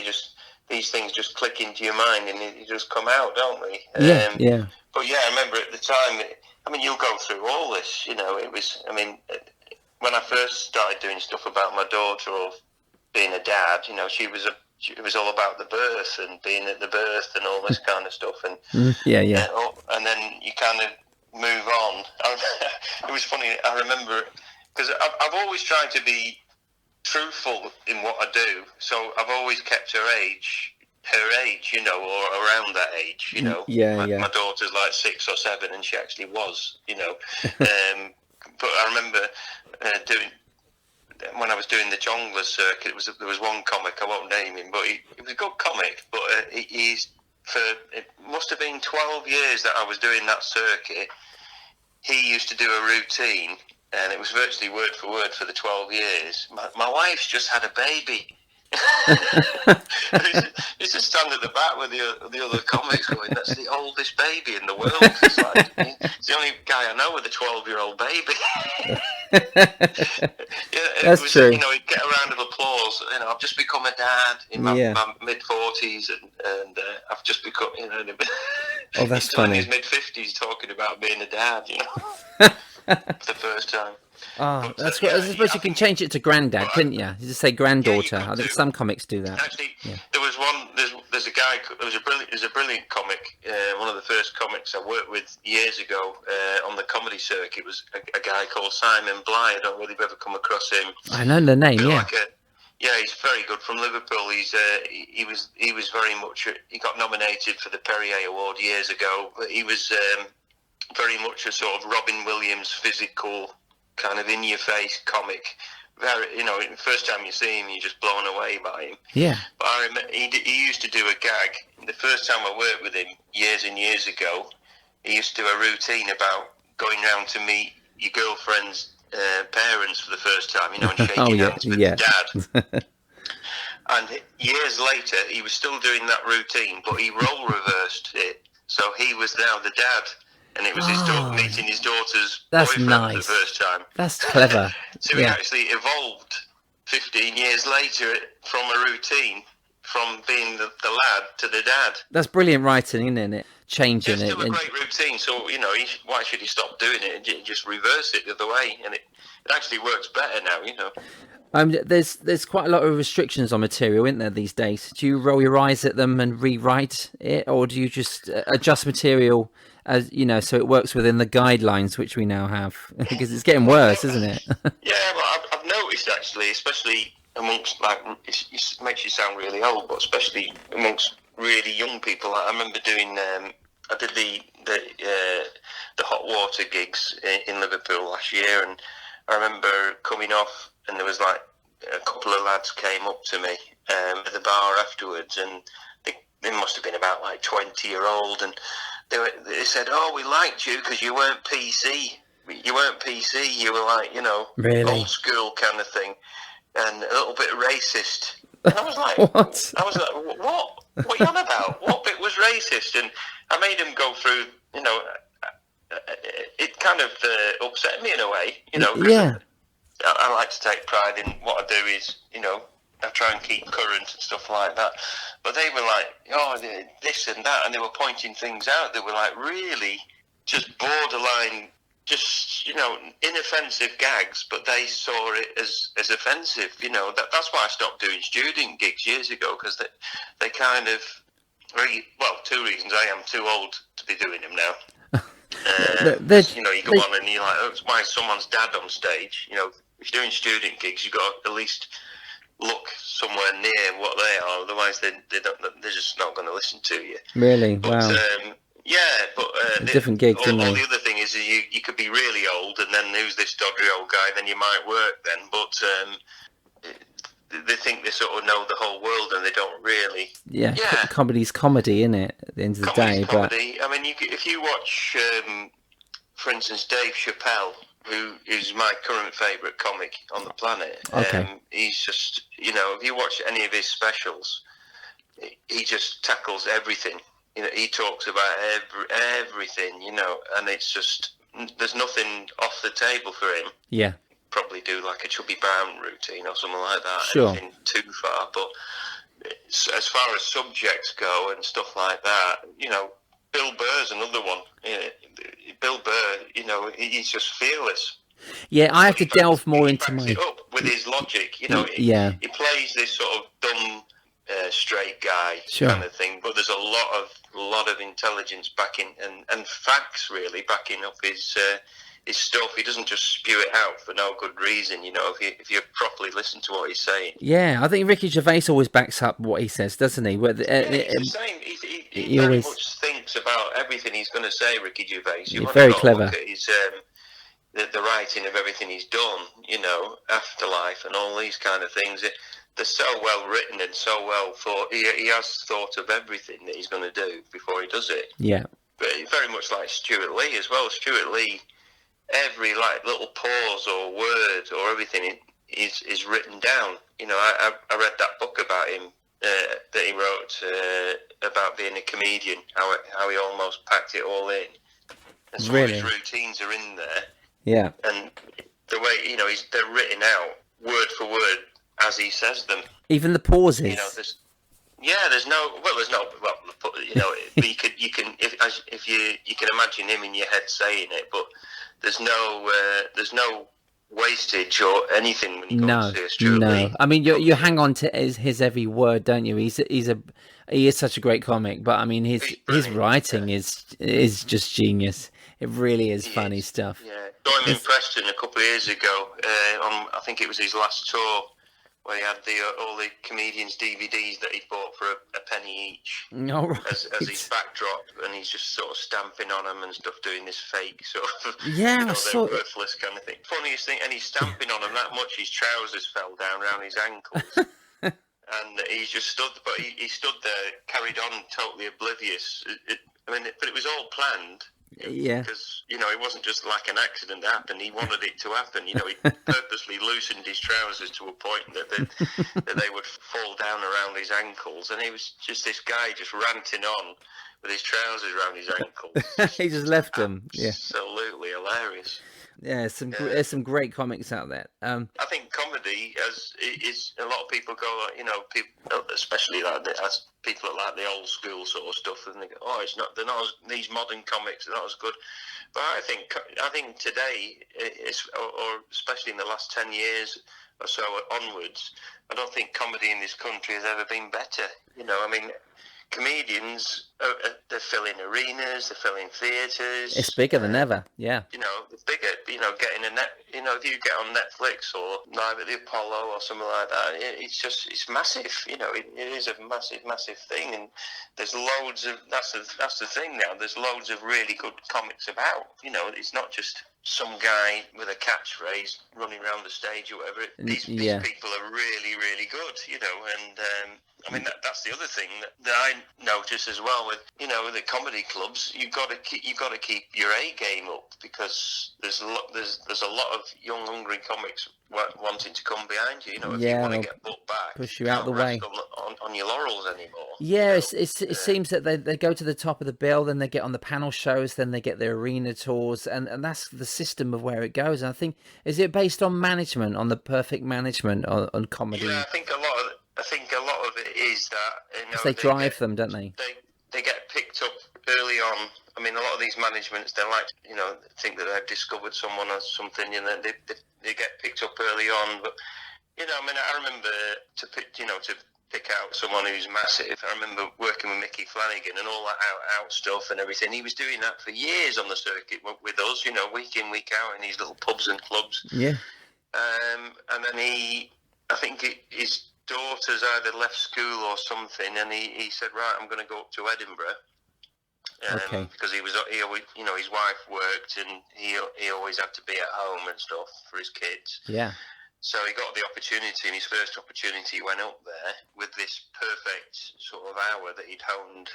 these things just click into your mind and you just come out, don't they? Yeah. But yeah, I remember at the time, you'll go through all this, you know, when I first started doing stuff about my daughter or being a dad, you know, it was all about the birth and being at the birth and all this kind of stuff. And and then you kind of move on. It was funny, I remember, because I've always tried to be truthful in what I do, so I've always kept her age, you know, or around that age, you know. My daughter's like 6 or 7, and she actually was, you know. But I remember when I was doing the Jongleur circuit, there was one comic, I won't name him, but he was a good comic, but it must have been 12 years that I was doing that circuit. He used to do a routine, and it was virtually word for word for the 12 years. My wife's just had a baby. It's just stand at the back with the other comics going, that's the oldest baby in the world. It's like, it's the only guy I know with a 12-year-old baby. That's true. You know, he'd get a round of applause. You know, I've just become a dad in my mid-40s, and I've just become, you know, oh, that's he's funny. in his mid-50s talking about being a dad, you know, for the first time. Oh, that's what. I suppose you can change it to granddad, couldn't you? You just say granddaughter. I think some comics do that. Actually, there was one. There's a guy. There's a brilliant comic. One of the first comics I worked with years ago on the comedy circuit. It was a guy called Simon Bly. I don't know if you've ever come across him. I know the name. Yeah. He's very good from Liverpool. He was very much. He got nominated for the Perrier Award years ago. But he was very much a sort of Robin Williams physical, kind of in-your-face comic. Very, you know, the first time you see him, you're just blown away by him. Yeah. But I remember he used to do a gag. The first time I worked with him, years and years ago, he used to do a routine about going round to meet your girlfriend's parents for the first time, and shaking Oh yeah, hands with yeah. Dad. And years later, he was still doing that routine, but he role reversed it. So he was now the dad, and it was his meeting his daughter's That's boyfriend nice. for the first time. That's clever. So he actually evolved 15 years later from a routine, from being the lad to the dad. That's brilliant writing, isn't it? Changing It's still it. a great routine, so why should he stop doing it and just reverse it the other way? And it actually works better now. There's quite a lot of restrictions on material, isn't there, these days? Do you roll your eyes at them and rewrite it, or do you just adjust material as so it works within the guidelines which we now have? Because it's getting worse, isn't it? Yeah, well, I've noticed actually, especially amongst it makes you sound really old, but especially amongst really young people. I remember doing. I did the hot water gigs in Liverpool last year, and I remember coming off, and there was like a couple of lads came up to me at the bar afterwards, and they must have been about like 20-year-old, and they said, "Oh, we liked you because you weren't PC. You weren't PC. You were like, really old school kind of thing, and a little bit racist." And I was like, what? I was like, what? What are you on about? What bit was racist? And I made him go through, it kind of upset me in a way, Yeah. I like to take pride in what I do is, I try and keep current and stuff like that. But they were like, oh, this and that, and they were pointing things out that were like really just borderline, just, inoffensive gags, but they saw it as offensive. That's why I stopped doing student gigs years ago, because they kind of, two reasons. I am too old to be doing them now. You go on and you're like, oh, it's why someone's dad on stage. If you're doing student gigs, you've got to at least look somewhere near what they are. Otherwise, they're just not going to listen to you. Really? But, wow. Different gigs, or didn't they? the other thing is you could be really old, and then who's this dodgy old guy? Then you might work then, but they think they sort of know the whole world, and they don't really. Yeah. Comedy's comedy, isn't it? At the end of the day, comedy. I mean, if you watch, for instance, Dave Chappelle, who is my current favourite comic on the planet. Okay. He's just, if you watch any of his specials, he just tackles everything. He talks about everything, and it's just, there's nothing off the table for him. Yeah. Probably do like a Chubby Brown routine or something like that. Sure. Anything too far, but as far as subjects go and stuff like that, Bill Burr's another one. Bill Burr, he's just fearless. Yeah, I have to delve more into my. It up with his logic, Yeah. He plays this sort of dumb, straight guy kind of thing, but there's a lot of intelligence backing and facts really backing up his stuff. He doesn't just spew it out for no good reason, if you properly listen to what he's saying. Yeah, I think Ricky Gervais always backs up what he says, doesn't he? He's the same. He very much thinks about everything he's going to say, Ricky Gervais. He's very clever. Look at his, the writing of everything he's done, Afterlife and all these kind of things. They're so well written and so well thought. He has thought of everything that he's going to do before he does it. Yeah. But very much like Stuart Lee as well. Stuart Lee, every little pause or word or everything is written down. I read that book about him that he wrote about being a comedian, how he almost packed it all in. And some of his routines are in there. Yeah. And the way, they're written out word for word as he says them. Even the pauses. There's no, but you can imagine him in your head saying it, but there's no wastage or anything when you go to see a Stuart Lee. I mean, you hang on to his every word, don't you? He is such a great comic, but I mean, his writing is just genius. It really is funny stuff. Yeah, saw him in Preston a couple of years ago. I think it was his last tour, where he had all the comedians' DVDs that he bought for a penny each as his backdrop, and he's just sort of stamping on them and stuff, doing this fake sort of they're worthless kind of thing. Funniest thing, and he's stamping on them that much, his trousers fell down around his ankles. And he just stood, but he stood there, carried on, totally oblivious. But it was all planned. Yeah. Because, you know, it wasn't just like an accident that happened. He wanted it to happen. You know, he purposely loosened his trousers to a point that they would fall down around his ankles. And he was just this guy just ranting on with his trousers around his ankles. He just left them. Yeah. Absolutely hilarious. Yeah, there's some great comics out there. I think comedy is a lot of people go, you know, people, especially like as people that like the old school sort of stuff, and they go, oh, they're not these modern comics, they're not as good. But I think today, or especially in the last 10 years or so onwards, I don't think comedy in this country has ever been better. You know, I mean, comedians, they're filling arenas, they're filling theatres. It's bigger than ever, yeah. You know, it's bigger, you know, if you get on Netflix or Live at the Apollo or something like that, it's massive, you know, it is a massive thing, and there's loads of, that's the thing now, there's loads of really good comics about, you know, it's not just some guy with a catchphrase running around the stage or whatever. These people are really, really good, you know, and I mean that's the other thing that I notice as well with, you know, the comedy clubs. You've got to keep your A game up, because there's a lot of young hungry comics wanting to come behind you. You know, if you want to get booked back, push you out the way on your laurels anymore. Yeah, it seems that they go to the top of the bill, then they get on the panel shows, then they get their arena tours, and that's the system of where it goes. And I think, is it based on management, on the perfect management on comedy? Yeah, I think a lot of it is that, you know, they drive them, don't they? They get picked up early on. I mean, a lot of these managements, they like, you know, think that they've discovered someone or something, and then they get picked up early on. But, you know, I mean, I remember to pick out someone who's massive. I remember working with Mickey Flanagan and all that out stuff and everything. He was doing that for years on the circuit with us, you know, week in, week out in these little pubs and clubs. Yeah. And then I think his daughter's either left school or something, and he said, right, I'm going to go up to Edinburgh. Okay. Because he always, you know, his wife worked, and he always had to be at home and stuff for his kids. Yeah. So he got the opportunity, and his first opportunity, he went up there with this perfect sort of hour that he'd honed,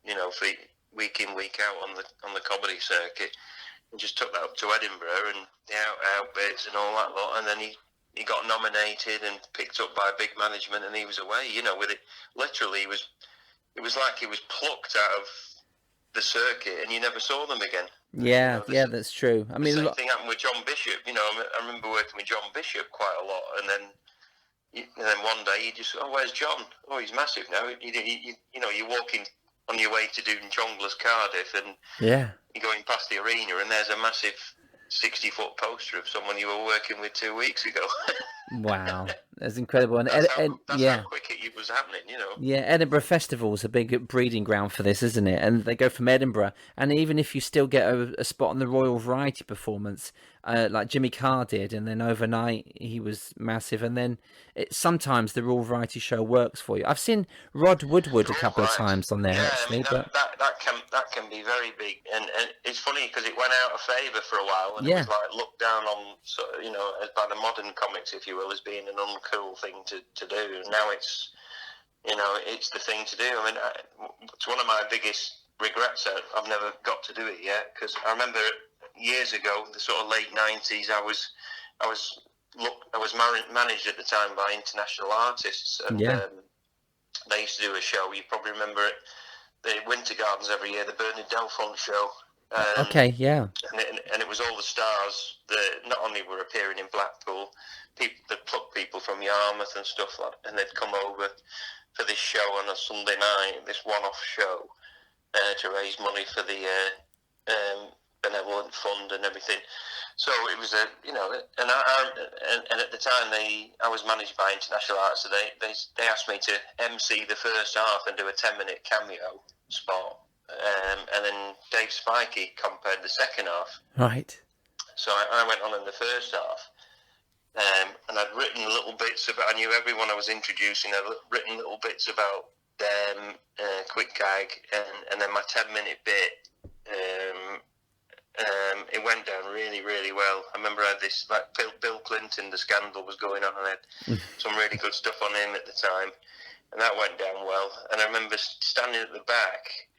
you know, for week in, week out on the comedy circuit, and just took that up to Edinburgh and the out bits and all that lot, and then he got nominated and picked up by big management, and he was away, you know, with it. Literally, it was like he was plucked out of the circuit, and you never saw them again. Yeah, you know, that's true. I mean, the same thing happened with John Bishop. You know, I remember working with John Bishop quite a lot, and then one day you just, oh, where's John? Oh, he's massive now. You know, you're walking on your way to doing Jongleurs Cardiff, and you're going past the arena, and there's a massive 60-foot poster of someone you were working with 2 weeks ago. Wow, that's incredible. And that's how quick it was happening, you know. Yeah, Edinburgh Festival's a big breeding ground for this, isn't it? And they go from Edinburgh, and even if you still get a spot on the Royal Variety performance, like Jimmy Carr did, and then overnight he was massive, and then sometimes the Royal Variety show works for you. I've seen Rod Woodward a couple of times on there, actually. I mean, that can be very big, and it's funny because it went out of favour for a while, and it was like looked down on, you know, by the modern comics, if you will, as being an uncool thing to do. And now it's, you know, it's the thing to do. I mean, it's one of my biggest regrets that I've never got to do it yet, because I remember years ago, the sort of late 90s, I was managed at the time by international artists, and they used to do a show. You probably remember it, the Winter Gardens every year, the Bernard Delfont show. And it was all the stars that not only were appearing in Blackpool, people that plucked people from Yarmouth and stuff like that, and they'd come over for this show on a Sunday night, this one-off show, to raise money for the benevolent fund and everything. So it was and at the time I was managed by International Arts, so they asked me to MC the first half and do a 10-minute cameo spot. And then Dave Spikey compared the second half. Right. So I went on in the first half, and I'd written little bits about. I knew everyone I was introducing. I'd written little bits about them, quick gag, and then my 10-minute bit. It went down really, really well. I remember I had this, like Bill Clinton, the scandal was going on, and I had some really good stuff on him at the time, and that went down well. And I remember standing at the back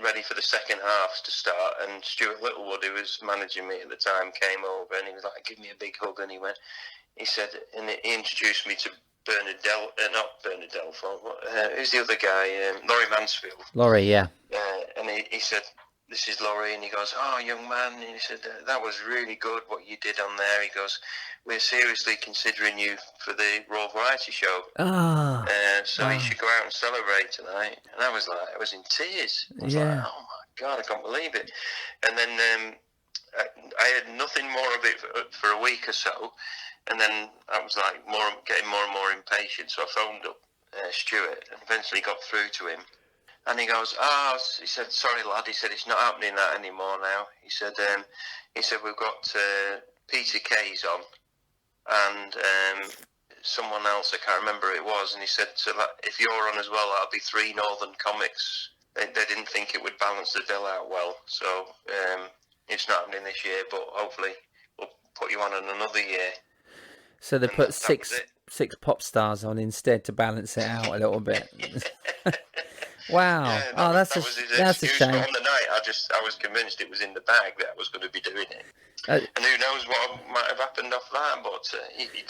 ready for the second half to start, and Stuart Littlewood, who was managing me at the time, came over and he was like, "Give me a big hug," and he said, and he introduced me to not Bernard Delphont, who's the other guy? Laurie Mansfield. Laurie, yeah. And he said, "This is Laurie," and he goes, "Oh, young man," and he said, "That was really good what you did on there." He goes, "We're seriously considering you for the Royal Variety Show. So you should go out and celebrate tonight." And I was in tears. I was like, "Oh my God, I can't believe it." And then I had nothing more of it for a week or so. And then I was like getting more and more impatient. So I phoned up Stuart and eventually got through to him. And he goes, he said, "Sorry, lad." He said, "It's not happening that anymore now." He said, "We've got Peter Kay's on and someone else, I can't remember who it was." And he said, "So if you're on as well, that'll be 3 Northern comics." They didn't think it would balance the bill out well. So it's not happening this year, but hopefully we'll put you on in another year. So they put six pop stars on instead to balance it out a little bit. Wow. Yeah, that's a shame. But on the night, I was convinced it was in the bag that I was going to be doing it. And who knows what might have happened off that, but you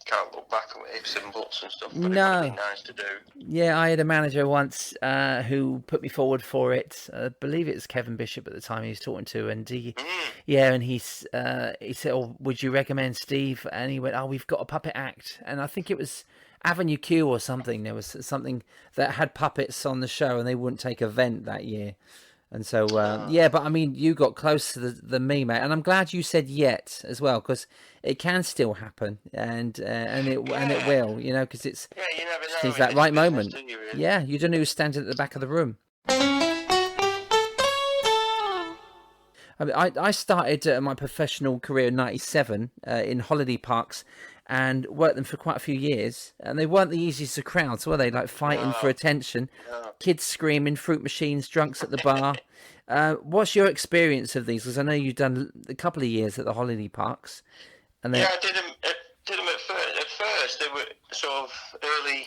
can't look back at ifs and buts and stuff, but it would have been nice to do. Yeah, I had a manager once who put me forward for it. I believe it was Kevin Bishop at the time he was talking to, and he said, "Oh, would you recommend Steve?" And he went, "Oh, we've got a puppet act," and I think it was Avenue Q or something. There was something that had puppets on the show, and they wouldn't take a vent that year. And so, but I mean, you got closer than me, mate, and I'm glad you said yet as well, because it can still happen, and it will, because it's you never know. It's that right moment. Do you, really? Yeah, you don't know who's standing at the back of the room. I mean, I started my professional career in '97 in holiday parks, and worked them for quite a few years, and they weren't the easiest of crowds, were they? Like fighting for attention, kids screaming, fruit machines, drunks at the bar. What's your experience of these? Because I know you've done a couple of years at the holiday parks. And I did them at first. At first, they were sort of early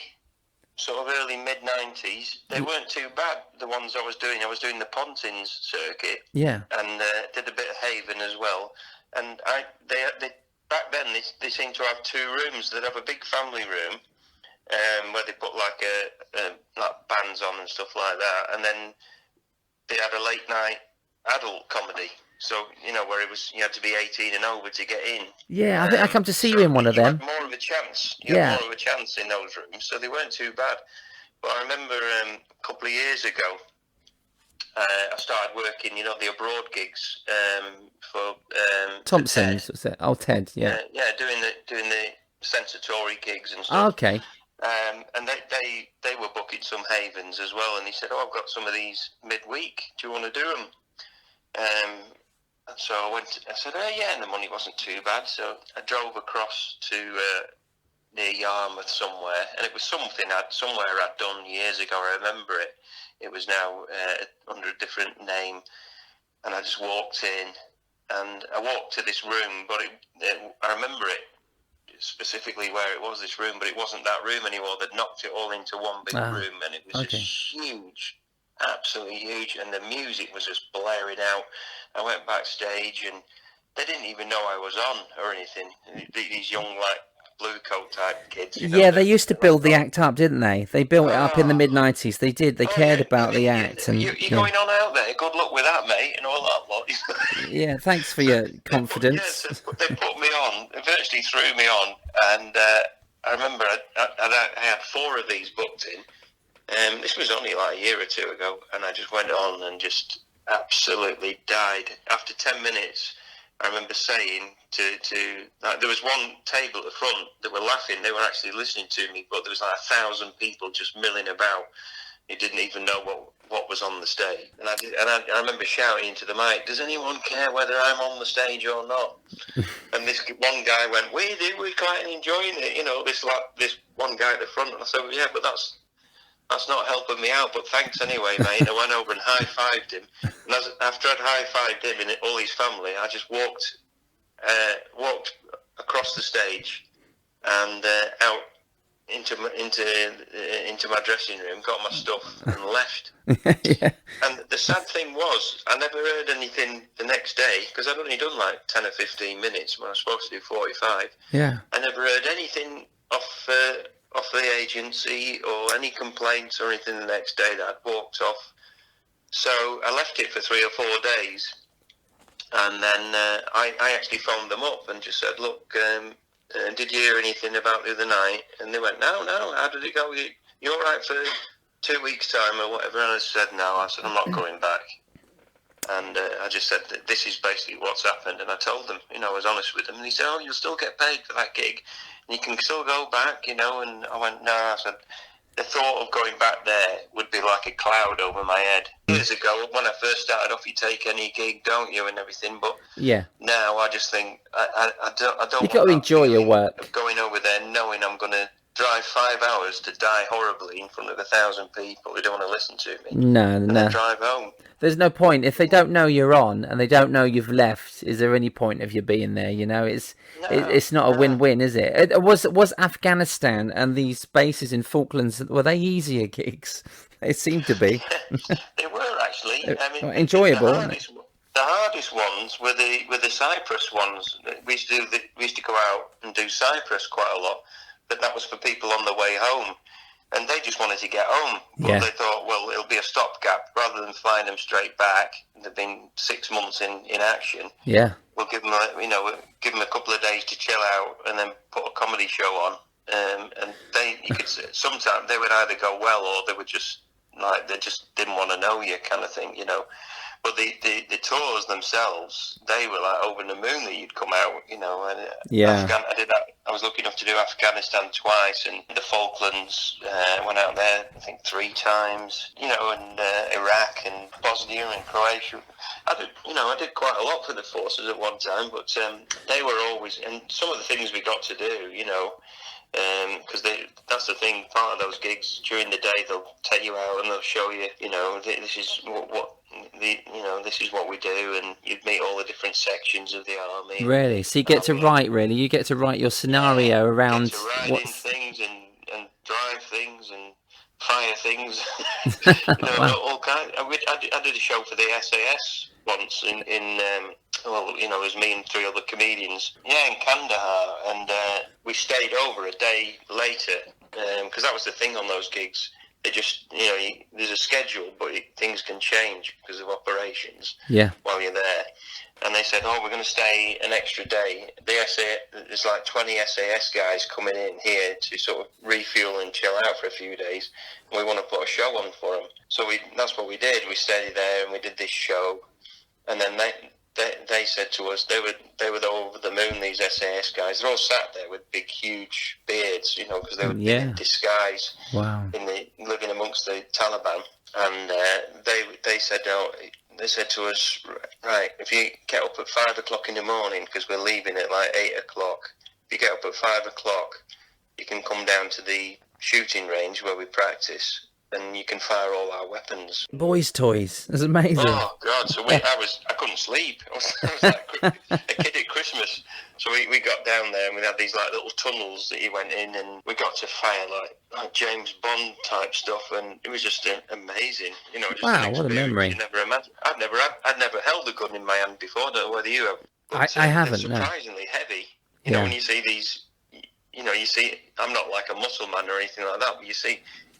mid-90s. They weren't too bad, the ones I was doing. I was doing the Pontins circuit. Yeah. And did a bit of Haven as well. And they back then, they seemed to have 2 rooms. They'd have a big family room where they put like bands on and stuff like that, and then they had a late night adult comedy. So where you had to be 18 and over to get in. Yeah, I think I come to see you in one of them. You had more of a chance. You had more of a chance in those rooms, so they weren't too bad. But I remember a couple of years ago, I started working, the abroad gigs for Thompson's, was it? Oh, Ted, yeah. Doing the Sensatori gigs and stuff. Oh, okay. And they were booking some Havens as well, and he said, "Oh, I've got some of these midweek. Do you want to do them?" And so I said, "Oh, yeah," and the money wasn't too bad. So I drove across to near Yarmouth somewhere, and it was something I'd done years ago. I remember it. It was now under a different name, and I just walked in, and I walked to this room, but I remember it specifically where it was, this room, but it wasn't that room anymore. They'd knocked it all into one big room, and it was just huge, absolutely huge, and the music was just blaring out. I went backstage, and they didn't even know I was on or anything. These young, blue coat type kids. They used to build the act up, didn't they? They built it up in the mid-90s. They did. They cared about the act. And you're going on out there. Good luck with that, mate, and all that lot. Yeah, thanks for your confidence. They put me on. They virtually threw me on, and I remember I had 4 of these booked in. This was only like a year or 2 ago, and I just went on and just absolutely died. After 10 minutes, I remember saying there was one table at the front that were laughing. They were actually listening to me, but there was like 1,000 people just milling about who didn't even know what was on the stage. And I remember shouting into the mic, "Does anyone care whether I'm on the stage or not?" And this one guy went, "We do. We're quite enjoying it." This one guy at the front. And I said, "Well, yeah, but that's not helping me out, but thanks anyway, mate." And I went over and high-fived him. And after I'd high-fived him and all his family, I just walked across the stage and out into my dressing room, got my stuff, and left. Yeah. And the sad thing was, I never heard anything the next day, because I'd only done like 10 or 15 minutes when I was supposed to do 45. Yeah. I never heard anything off the agency or any complaints or anything the next day that I'd walked off. So I left it for 3 or 4 days, and then I actually phoned them up and just said, look, did you hear anything about the other night? And they went, no, how did it go? You all right for 2 weeks' time or whatever? And I said, no. I said, I'm not going back. And I just said that this is basically what's happened. And I told them, I was honest with them. And he said, oh, you'll still get paid for that gig. And you can still go back, And I went, no. I said, the thought of going back there would be like a cloud over my head. Years ago, when I first started off, you take any gig, don't you, and everything. But yeah, now I just think I don't. You got to enjoy your work. Going over there, knowing I'm going to drive 5 hours to die horribly in front of 1,000 people who don't want to listen to me. No. Then drive home. There's no point if they don't know you're on and they don't know you've left. Is there any point of you being there? It's not a win-win, is it? Was Afghanistan and these bases in Falklands, were they easier gigs? They seem to be. They were actually. I mean, enjoyable. The hardest ones were the Cyprus ones. We used to go out and do Cyprus quite a lot, but that was for people on the way home. And they just wanted to get home. But they thought, well, it'll be a stopgap. Rather than flying them straight back, they've been 6 months in action. Yeah. We'll give them a couple of days to chill out and then put a comedy show on. And sometimes they would either go well or they would just, they just didn't want to know you kind of thing, But the tours themselves, they were like over the moon that you'd come out, And I did that. I was lucky enough to do Afghanistan twice, and the Falklands. Went out there, I think 3 times, and Iraq and Bosnia and Croatia. I did quite a lot for the forces at one time, but they were always, and some of the things we got to do, because that's the thing. Part of those gigs during the day, they'll take you out and they'll show you, this is what this is what we do, and you'd meet all the different sections of the army. Really? So you get to write, really? You get to write your scenario around to write in things and drive things and fire things. Wow. All kinds. I did a show for the SAS once in it was me and 3 other comedians. Yeah, in Kandahar, and we stayed over a day later because that was the thing on those gigs. They just, there's a schedule, but things can change because of operations while you're there. And they said, we're going to stay an extra day. There's like 20 SAS guys coming in here to sort of refuel and chill out for a few days. And we want to put a show on for them. So that's what we did. We stayed there and we did this show. And then they said to us, they were over the moon, these SAS guys. They're all sat there with big, huge beards, because they were in disguise. Wow. Living amongst the Taliban. And they said, they said to us, right, if you get up at 5 o'clock in the morning, because we're leaving at like 8 o'clock, if you get up at 5 o'clock, you can come down to the shooting range where we practice, and you can fire all our weapons. Boys' toys. That's amazing. Oh God! So I couldn't sleep. I was like a kid at Christmas. So we got down there and we had these like little tunnels that you went in, and we got to fire like James Bond type stuff, and it was just amazing. Just wow, what a memory! You never imagine. I'd never held a gun in my hand before. I don't know whether you have. But, I haven't. They're surprisingly heavy. You know, when you see these, you see. I'm not like a muscle man or anything like that, but you see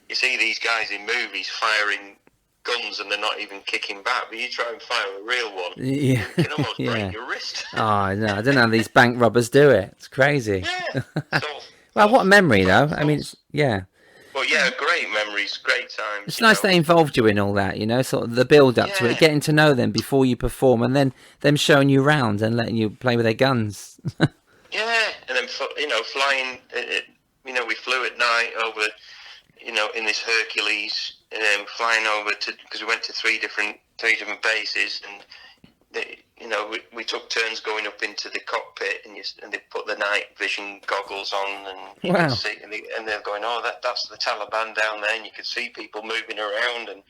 these guys in movies firing guns and they're not even kicking back, but you try and fire a real one, you can almost break your wrist. Oh, no, I don't know how these bank robbers do it. It's crazy. Yeah. Well, what a memory, though. I mean, Well, yeah, great memories, great times. It's nice they involved you in all that, sort of the build-up to it, getting to know them before you perform, and then them showing you around and letting you play with their guns. Yeah, and then, flying, we flew at night over, in this Hercules, flying over because we went to three different bases, and we took turns going up into the cockpit, and they put the night vision goggles on, and you could see, and they're going, that's the Taliban down there, and you could see people moving around, and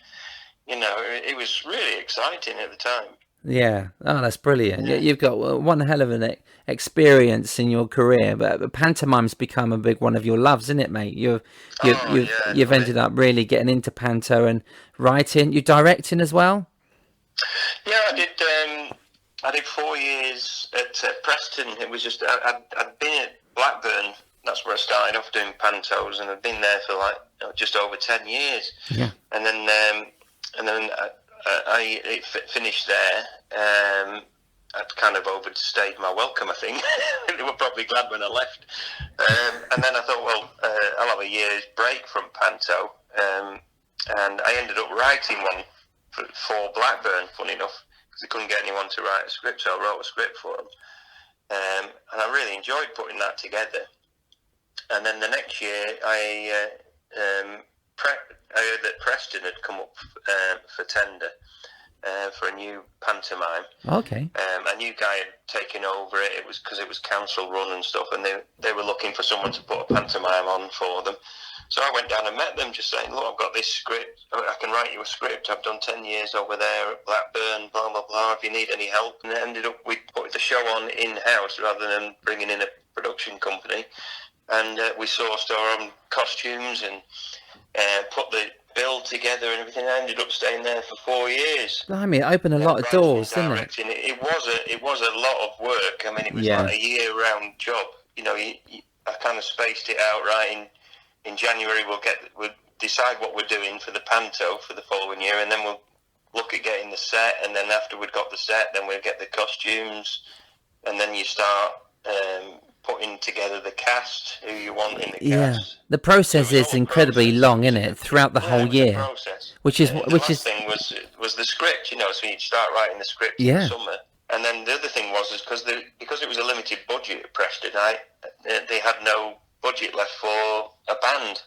it was really exciting at the time. Yeah. Oh, that's brilliant. You've got one hell of an experience in your career, but pantomime's become a big one of your loves, isn't it, mate? Oh yeah, You've ended up really getting into panto and writing. You directing as well? yeah. I did 4 years at Preston. It was just I'd been at Blackburn. That's where I started off doing pantos, and I'd been there for like just over 10 years. Yeah. And then finished there. I'd kind of overstayed my welcome, I think. They were probably glad when I left. And then I thought, well, I'll have a year's break from panto. And I ended up writing one for Blackburn, funny enough, because they couldn't get anyone to write a script, so I wrote a script for them. And I really enjoyed putting that together. And then the next year, I heard that Preston had come up for tender for a new pantomime. Okay. A new guy had taken over it. It was because it was council run and stuff, and they were looking for someone to put a pantomime on for them. So I went down and met them, just saying, look, I've got this script. I can write you a script. I've done 10 years over there at Blackburn, blah, blah, blah, if you need any help. And it ended up, we put the show on in-house rather than bringing in a production company. And we sourced our own costumes and put the bill together and everything. I ended up staying there for 4 years. Blimey, it opened a lot of doors, didn't it? It was a lot of work. I mean, it was like a year-round job. You know, I kind of spaced it out right. In January, we'll decide what we're doing for the panto for the following year, and then we'll look at getting the set. And then after we've got the set, then we'll get the costumes, and then you start putting together the cast, who you want in the cast. Yeah, the process is incredibly long, isn't it? Throughout the whole year, which is the thing was the script. You know, so you'd start writing the script in the summer, and then the other thing was because it was a limited budget at Preston, they had no budget left for a band.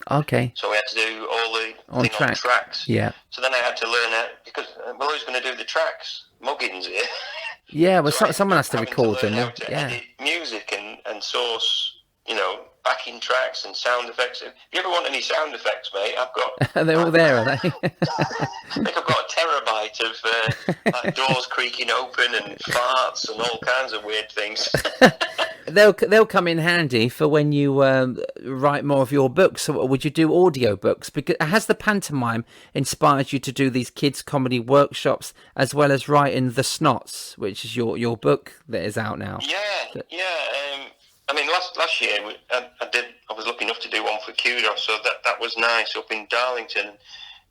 Okay. So we had to do all the on tracks. Yeah. So then I had to learn it because who's going to do the tracks? Muggins here. Yeah, well, so someone has to record them. Edit music and source, backing tracks and sound effects. If you ever want any sound effects, mate, I've got. They're all there, are they? I think I've got a terabyte of like doors creaking open and farts and all kinds of weird things. They'll come in handy for when you write more of your books. So would you do audio books? Because has the pantomime inspired you to do these kids comedy workshops as well as writing the Snots, which is your book that is out now? Yeah. I mean, last year I was lucky enough to do one for Kudos, so that was nice up in Darlington.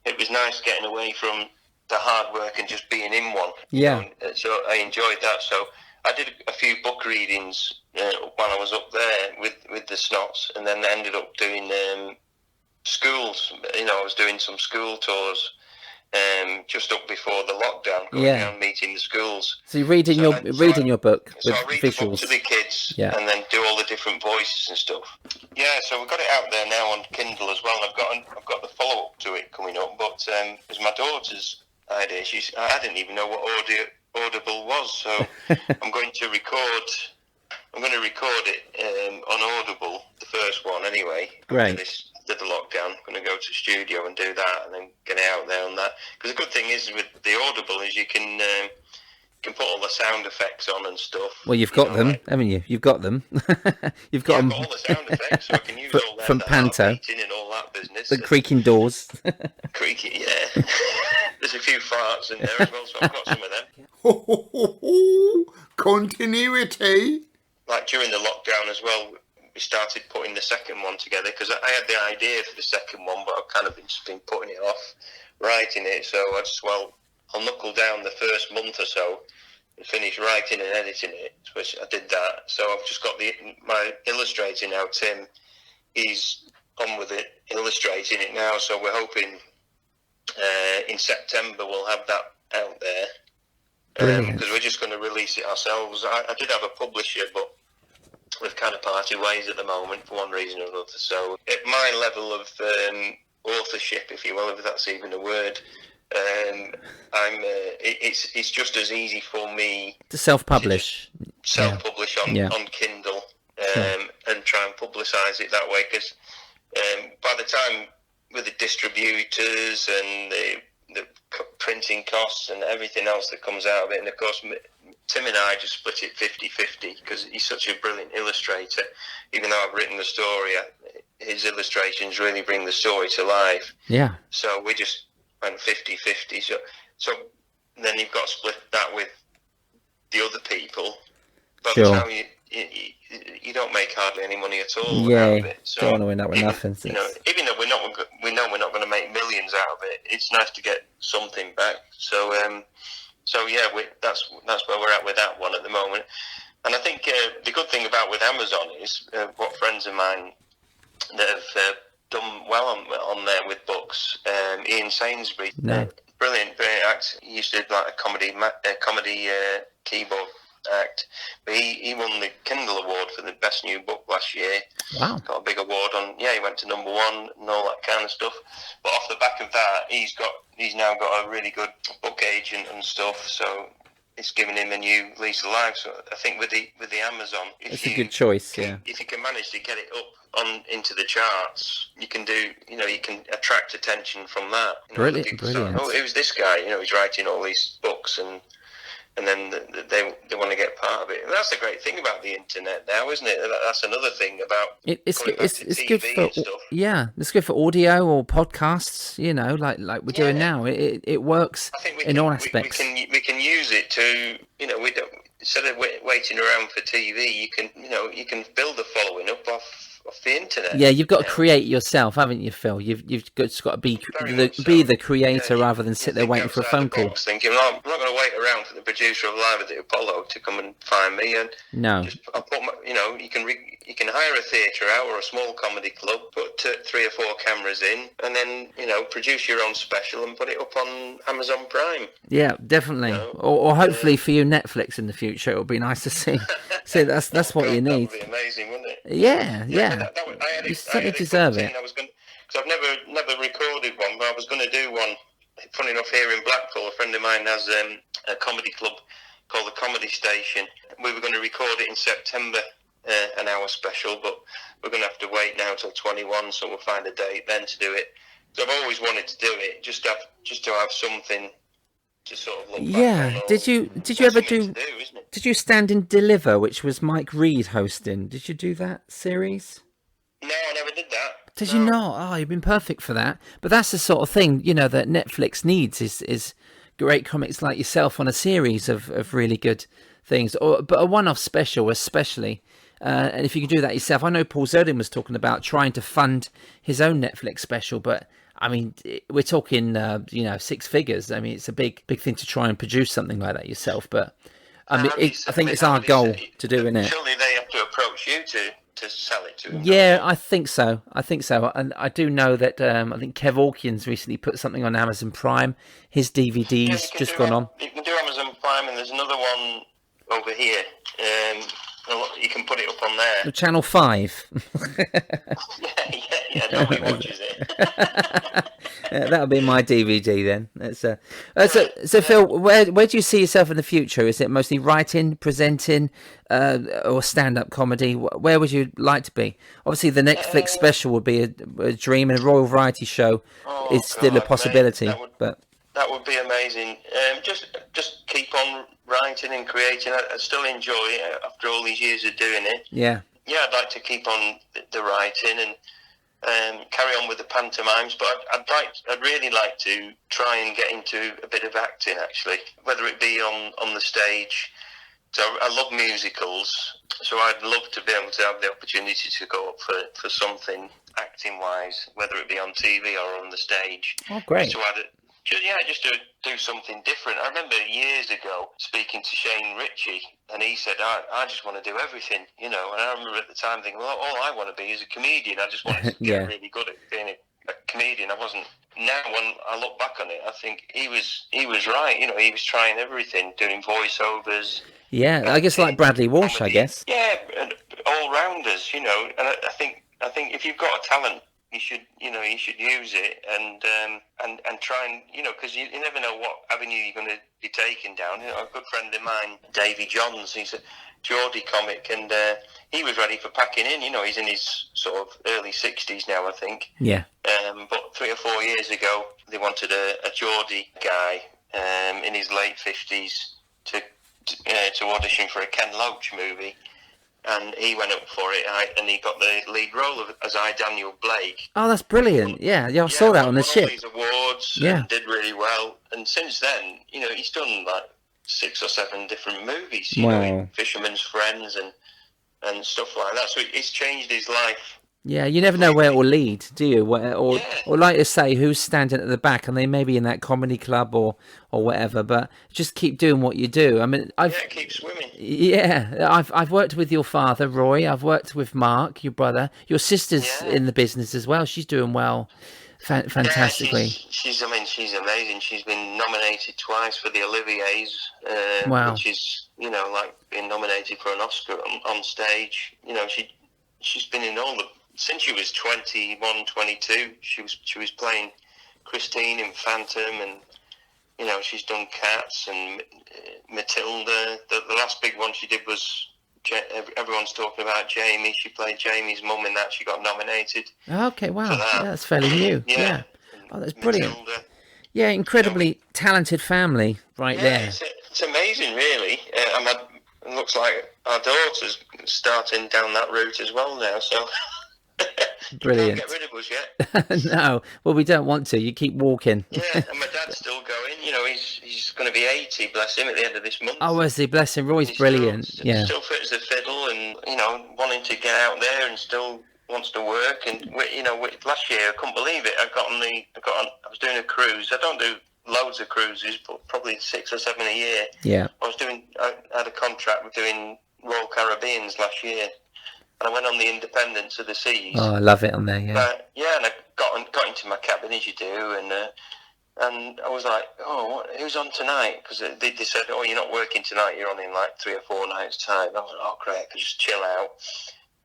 It was nice getting away from the hard work and just being in one. Yeah. So I enjoyed that. So I did a few book readings while I was up there with the Snots, and then ended up doing schools. I was doing some school tours just up before the lockdown, going around meeting the schools. So you're reading your book with I read visuals. The book to the kids, and then do all the different voices and stuff. Yeah, so we've got it out there now on Kindle as well. I've got the follow up to it coming up, but it was my daughter's idea. I didn't even know what Audible was, so I'm going to record it on Audible, the first one anyway. Great. After the lockdown, I'm going to go to the studio and do that, and then get it out there on that. Because the good thing is with the Audible is you can put all the sound effects on and stuff. Well, you've got them, haven't you? You've got them. You've got them. I've got all the sound effects, so I can use all that. From Panto. And all that business. The creaking doors. Creaking, yeah. There's a few farts in there as well, so I've got some of them. Continuity. Like during the lockdown as well, we started putting the second one together because I had the idea for the second one, but I've kind of been putting it off, writing it. So I'll knuckle down the first month or so and finish writing and editing it, which I did that. So I've just got my illustrator now, Tim. He's on with it, illustrating it now. So we're hoping in September we'll have that out there because we're just going to release it ourselves. I did have a publisher, but we've kind of parted ways at the moment for one reason or another. So at my level of authorship, if you will, if that's even a word, it's just as easy for me to self-publish on Kindle and try and publicise it that way. Because by the time with the distributors and the printing costs and everything else that comes out of it. And of course, Tim and I just split it 50-50 because he's such a brilliant illustrator. Even though I've written the story, his illustrations really bring the story to life. Yeah. So we just went 50-50. So then you've got to split that with the other people. By the time you don't make hardly any money at all out of it. So don't want to win that with nothing. Even though we know we're not going to make millions out of it, it's nice to get something back. So yeah, that's where we're at with that one at the moment. And I think the good thing about with Amazon is what friends of mine that have done well on there with books. Ian Sainsbury, brilliant actor. He used to do like a comedy keyboard act, but he won the Kindle Award for the best new book last year. Wow. Got a big award he went to number 1 and all that kind of stuff. But off the back of that, he's now got a really good book agent and stuff, so it's giving him a new lease of life. So I think with the Amazon, it's a good choice. If you can manage to get it up into the charts, you can you can attract attention from that. Brilliant. It was this guy, he's writing all these books and then they want to get part of it. And that's the great thing about the internet now, isn't it? That's another thing about it's TV good for and stuff. it's good for audio or podcasts. Like we're doing now. It works in all aspects. We can use it to we don't, instead of waiting around for TV. You can build a following up off the internet. Yeah, you've got to create yourself, haven't you, Phil? You've just got to be the creator rather than sit there waiting for a phone call. Thinking, I'm not going to wait around for the producer of Live at the Apollo to come and find me. And I'll put you can hire a theatre out or a small comedy club, put 3 or 4 cameras in, and then produce your own special and put it up on Amazon Prime. Yeah, definitely. Or hopefully for you, Netflix in the future. It would be nice to see. See, that's what you need. That would be amazing, wouldn't it? Yeah. You certainly deserve it. Because I've never recorded one, but I was going to do one. Funny enough, here in Blackpool, a friend of mine has a comedy club called the Comedy Station. We were going to record it in September, an hour special, but we're going to have to wait now till 21, so we'll find a date then to do it. So I've always wanted to do it, just to have something to sort of look back on. Did you ever did you stand in Deliver, which was Mike Reed hosting? Did you do that series? No, I never did that. Did you not? Oh, you've been perfect for that. But that's the sort of thing, that Netflix needs is great comics like yourself on a series of really good things, but a one-off special especially. And if you can do that yourself, I know Paul Zerdin was talking about trying to fund his own Netflix special, but I mean, we're talking, 6 figures. I mean, it's a big thing to try and produce something like that yourself. But I mean, I think it's our goal to do, isn't it? Surely they have to approach you to sell it to them. Yeah, I think so. And I do know that I think Kev Orkian's recently put something on Amazon Prime. His DVD's just gone on. You can do Amazon Prime, and there's another one over here. You can put it up on there. Channel 5. yeah. Nobody watches it. That'll be my DVD then. So Phil, where do you see yourself in the future? Is it mostly writing, presenting, or stand-up comedy? Where would you like to be? Obviously, the Netflix special would be a dream, and a Royal Variety show is still a possibility. That would be amazing. Just keep on writing and creating. I still enjoy it after all these years of doing it. Yeah, I'd like to keep on the writing and carry on with the pantomimes, but I'd really like to try and get into a bit of acting, actually, whether it be on the stage. So I love musicals, so I'd love to be able to have the opportunity to go up for something acting-wise, whether it be on TV or on the stage. Oh, great. Just to do something different. I remember years ago speaking to Shane Ritchie, and he said, I just want to do everything, And I remember at the time thinking, well, all I want to be is a comedian. I just wanted to get really good at being a comedian. I wasn't. Now, when I look back on it, I think he was right. He was trying everything, doing voiceovers. Yeah, I guess like Bradley Walsh, comedy. I guess. Yeah, all rounders, And I think if you've got a talent you should use it and try and, because you never know what avenue you're going to be taken down. A good friend of mine, Davy Johns, he's a Geordie comic, and he was ready for packing in. He's in his sort of early 60s now, I think. Yeah. But 3 or 4 years ago, they wanted a Geordie guy in his late 50s to audition for a Ken Loach movie. And he went up for it, and he got the lead role as Daniel Blake. Oh, that's brilliant. Yeah, I saw that on the ship. Won all these awards, and did really well. And since then, he's done like 6 or 7 different movies, Fisherman's Friends and stuff like that. So it's changed his life. Yeah, you never know where it will lead, do you? Or like you say, who's standing at the back, and they may be in that comedy club or whatever. But just keep doing what you do. I mean, keep swimming. Yeah, I've worked with your father, Roy. I've worked with Mark, your brother. Your sister's in the business as well. She's doing well, fantastically. Yeah, she's amazing. She's been nominated twice for the Olivier's, which is like being nominated for an Oscar on stage. She's been in all the. Since she was 21, 22, she was playing Christine in Phantom, and she's done Cats and Matilda. The last big one she did was everyone's talking about Jamie. She played Jamie's mum in that. She got nominated. Okay, wow, that's fairly new. Yeah. Oh, that's brilliant. Matilda. Yeah, incredibly talented family there. It's amazing, really. It looks like our daughter's starting down that route as well now. So. Brilliant. You can't get rid of us yet. No, well, we don't want to. You keep walking. Yeah, and my dad's still going. He's going to be 80, bless him, at the end of this month. Oh, is he? Bless him. Roy's brilliant. Still fit as a fiddle, and wanting to get out there, and still wants to work. And last year I couldn't believe it. I was doing a cruise. I don't do loads of cruises, but probably 6 or 7 a year. Yeah. I had a contract with doing Royal Caribbeans last year. And I went on the Independence of the Seas. Oh, I love it on there, and I got into my cabin, as you do, and I was like, who's on tonight? Because they said, you're not working tonight, you're on in like 3 or 4 nights' time. I was like, oh, great, I could just chill out.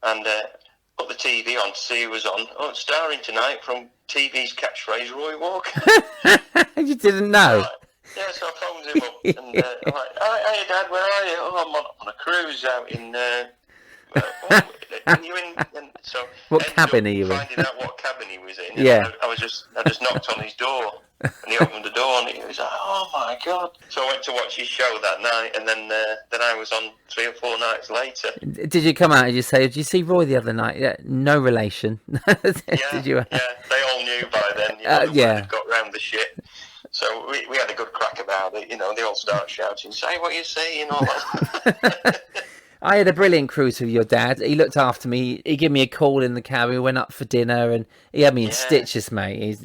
And put the TV on to see who was on. Oh, it's starring tonight from TV's catchphrase, Roy Walker. You didn't know? Yeah, so I phoned him up, and I'm like, hey, Dad, where are you? Oh, I'm on a cruise out in... what cabin are you in? Finding out what cabin he was in. Yeah. I just knocked on his door, and he opened the door, and he was like, "Oh my God!" So I went to watch his show that night, and then I was on 3 or 4 nights later. Did you come out and you say, "Did you see Roy the other night?" Yeah, no relation. Did you? Yeah, they all knew by then. They'd got round the shit. So we had a good crack about it. They all start shouting, "Say what you say," and all that. I had a brilliant cruise with your dad. He looked after me. He gave me a call in the cab. We went up for dinner, and he had me in stitches, mate. He's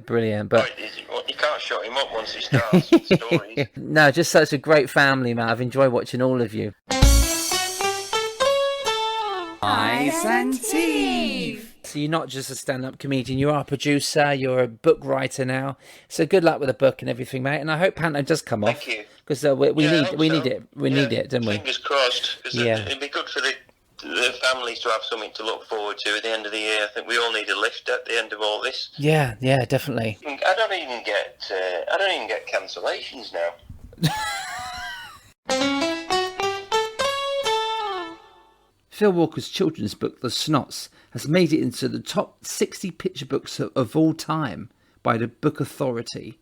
brilliant. But you can't shut him up once he starts with stories. No, just such a great family, man. I've enjoyed watching all of you. Ice and Steve. So you're not just a stand-up comedian. You are a producer. You're a book writer now. So good luck with the book and everything, mate. And I hope Panto does come off. Thank you. Because we need it. We need it, don't we? Fingers crossed. Because it'd be good for the families to have something to look forward to at the end of the year. I think we all need a lift at the end of all this. Yeah, definitely. I don't even get cancellations now. Phil Walker's children's book, The Snots, has made it into the top 60 picture books of all time by the Book Authority.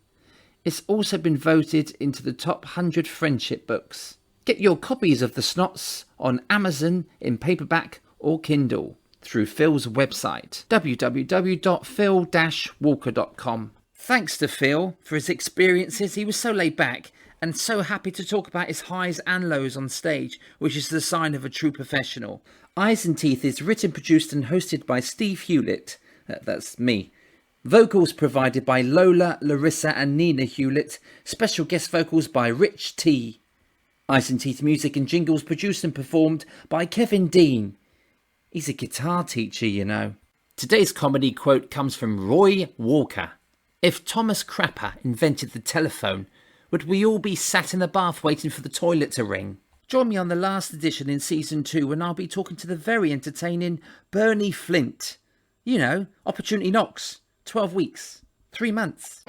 It's also been voted into the top 100 friendship books. Get your copies of The Snots on Amazon in paperback or Kindle through Phil's website, www.phil-walker.com. Thanks to Phil for his experiences. He was so laid back and so happy to talk about his highs and lows on stage, which is the sign of a true professional. Eyes and Teeth is written, produced and hosted by Steve Hewlett. That's me. Vocals provided by Lola, Larissa and Nina Hewlett. Special guest vocals by Rich T. Eyes and Teeth music and jingles produced and performed by Kevin Dean. He's a guitar teacher, you know. Today's comedy quote comes from Roy Walker. If Thomas Crapper invented the telephone, would we all be sat in the bath waiting for the toilet to ring? Join me on the last edition in season 2 when I'll be talking to the very entertaining Bernie Flint. Opportunity knocks. 12 weeks. 3 months.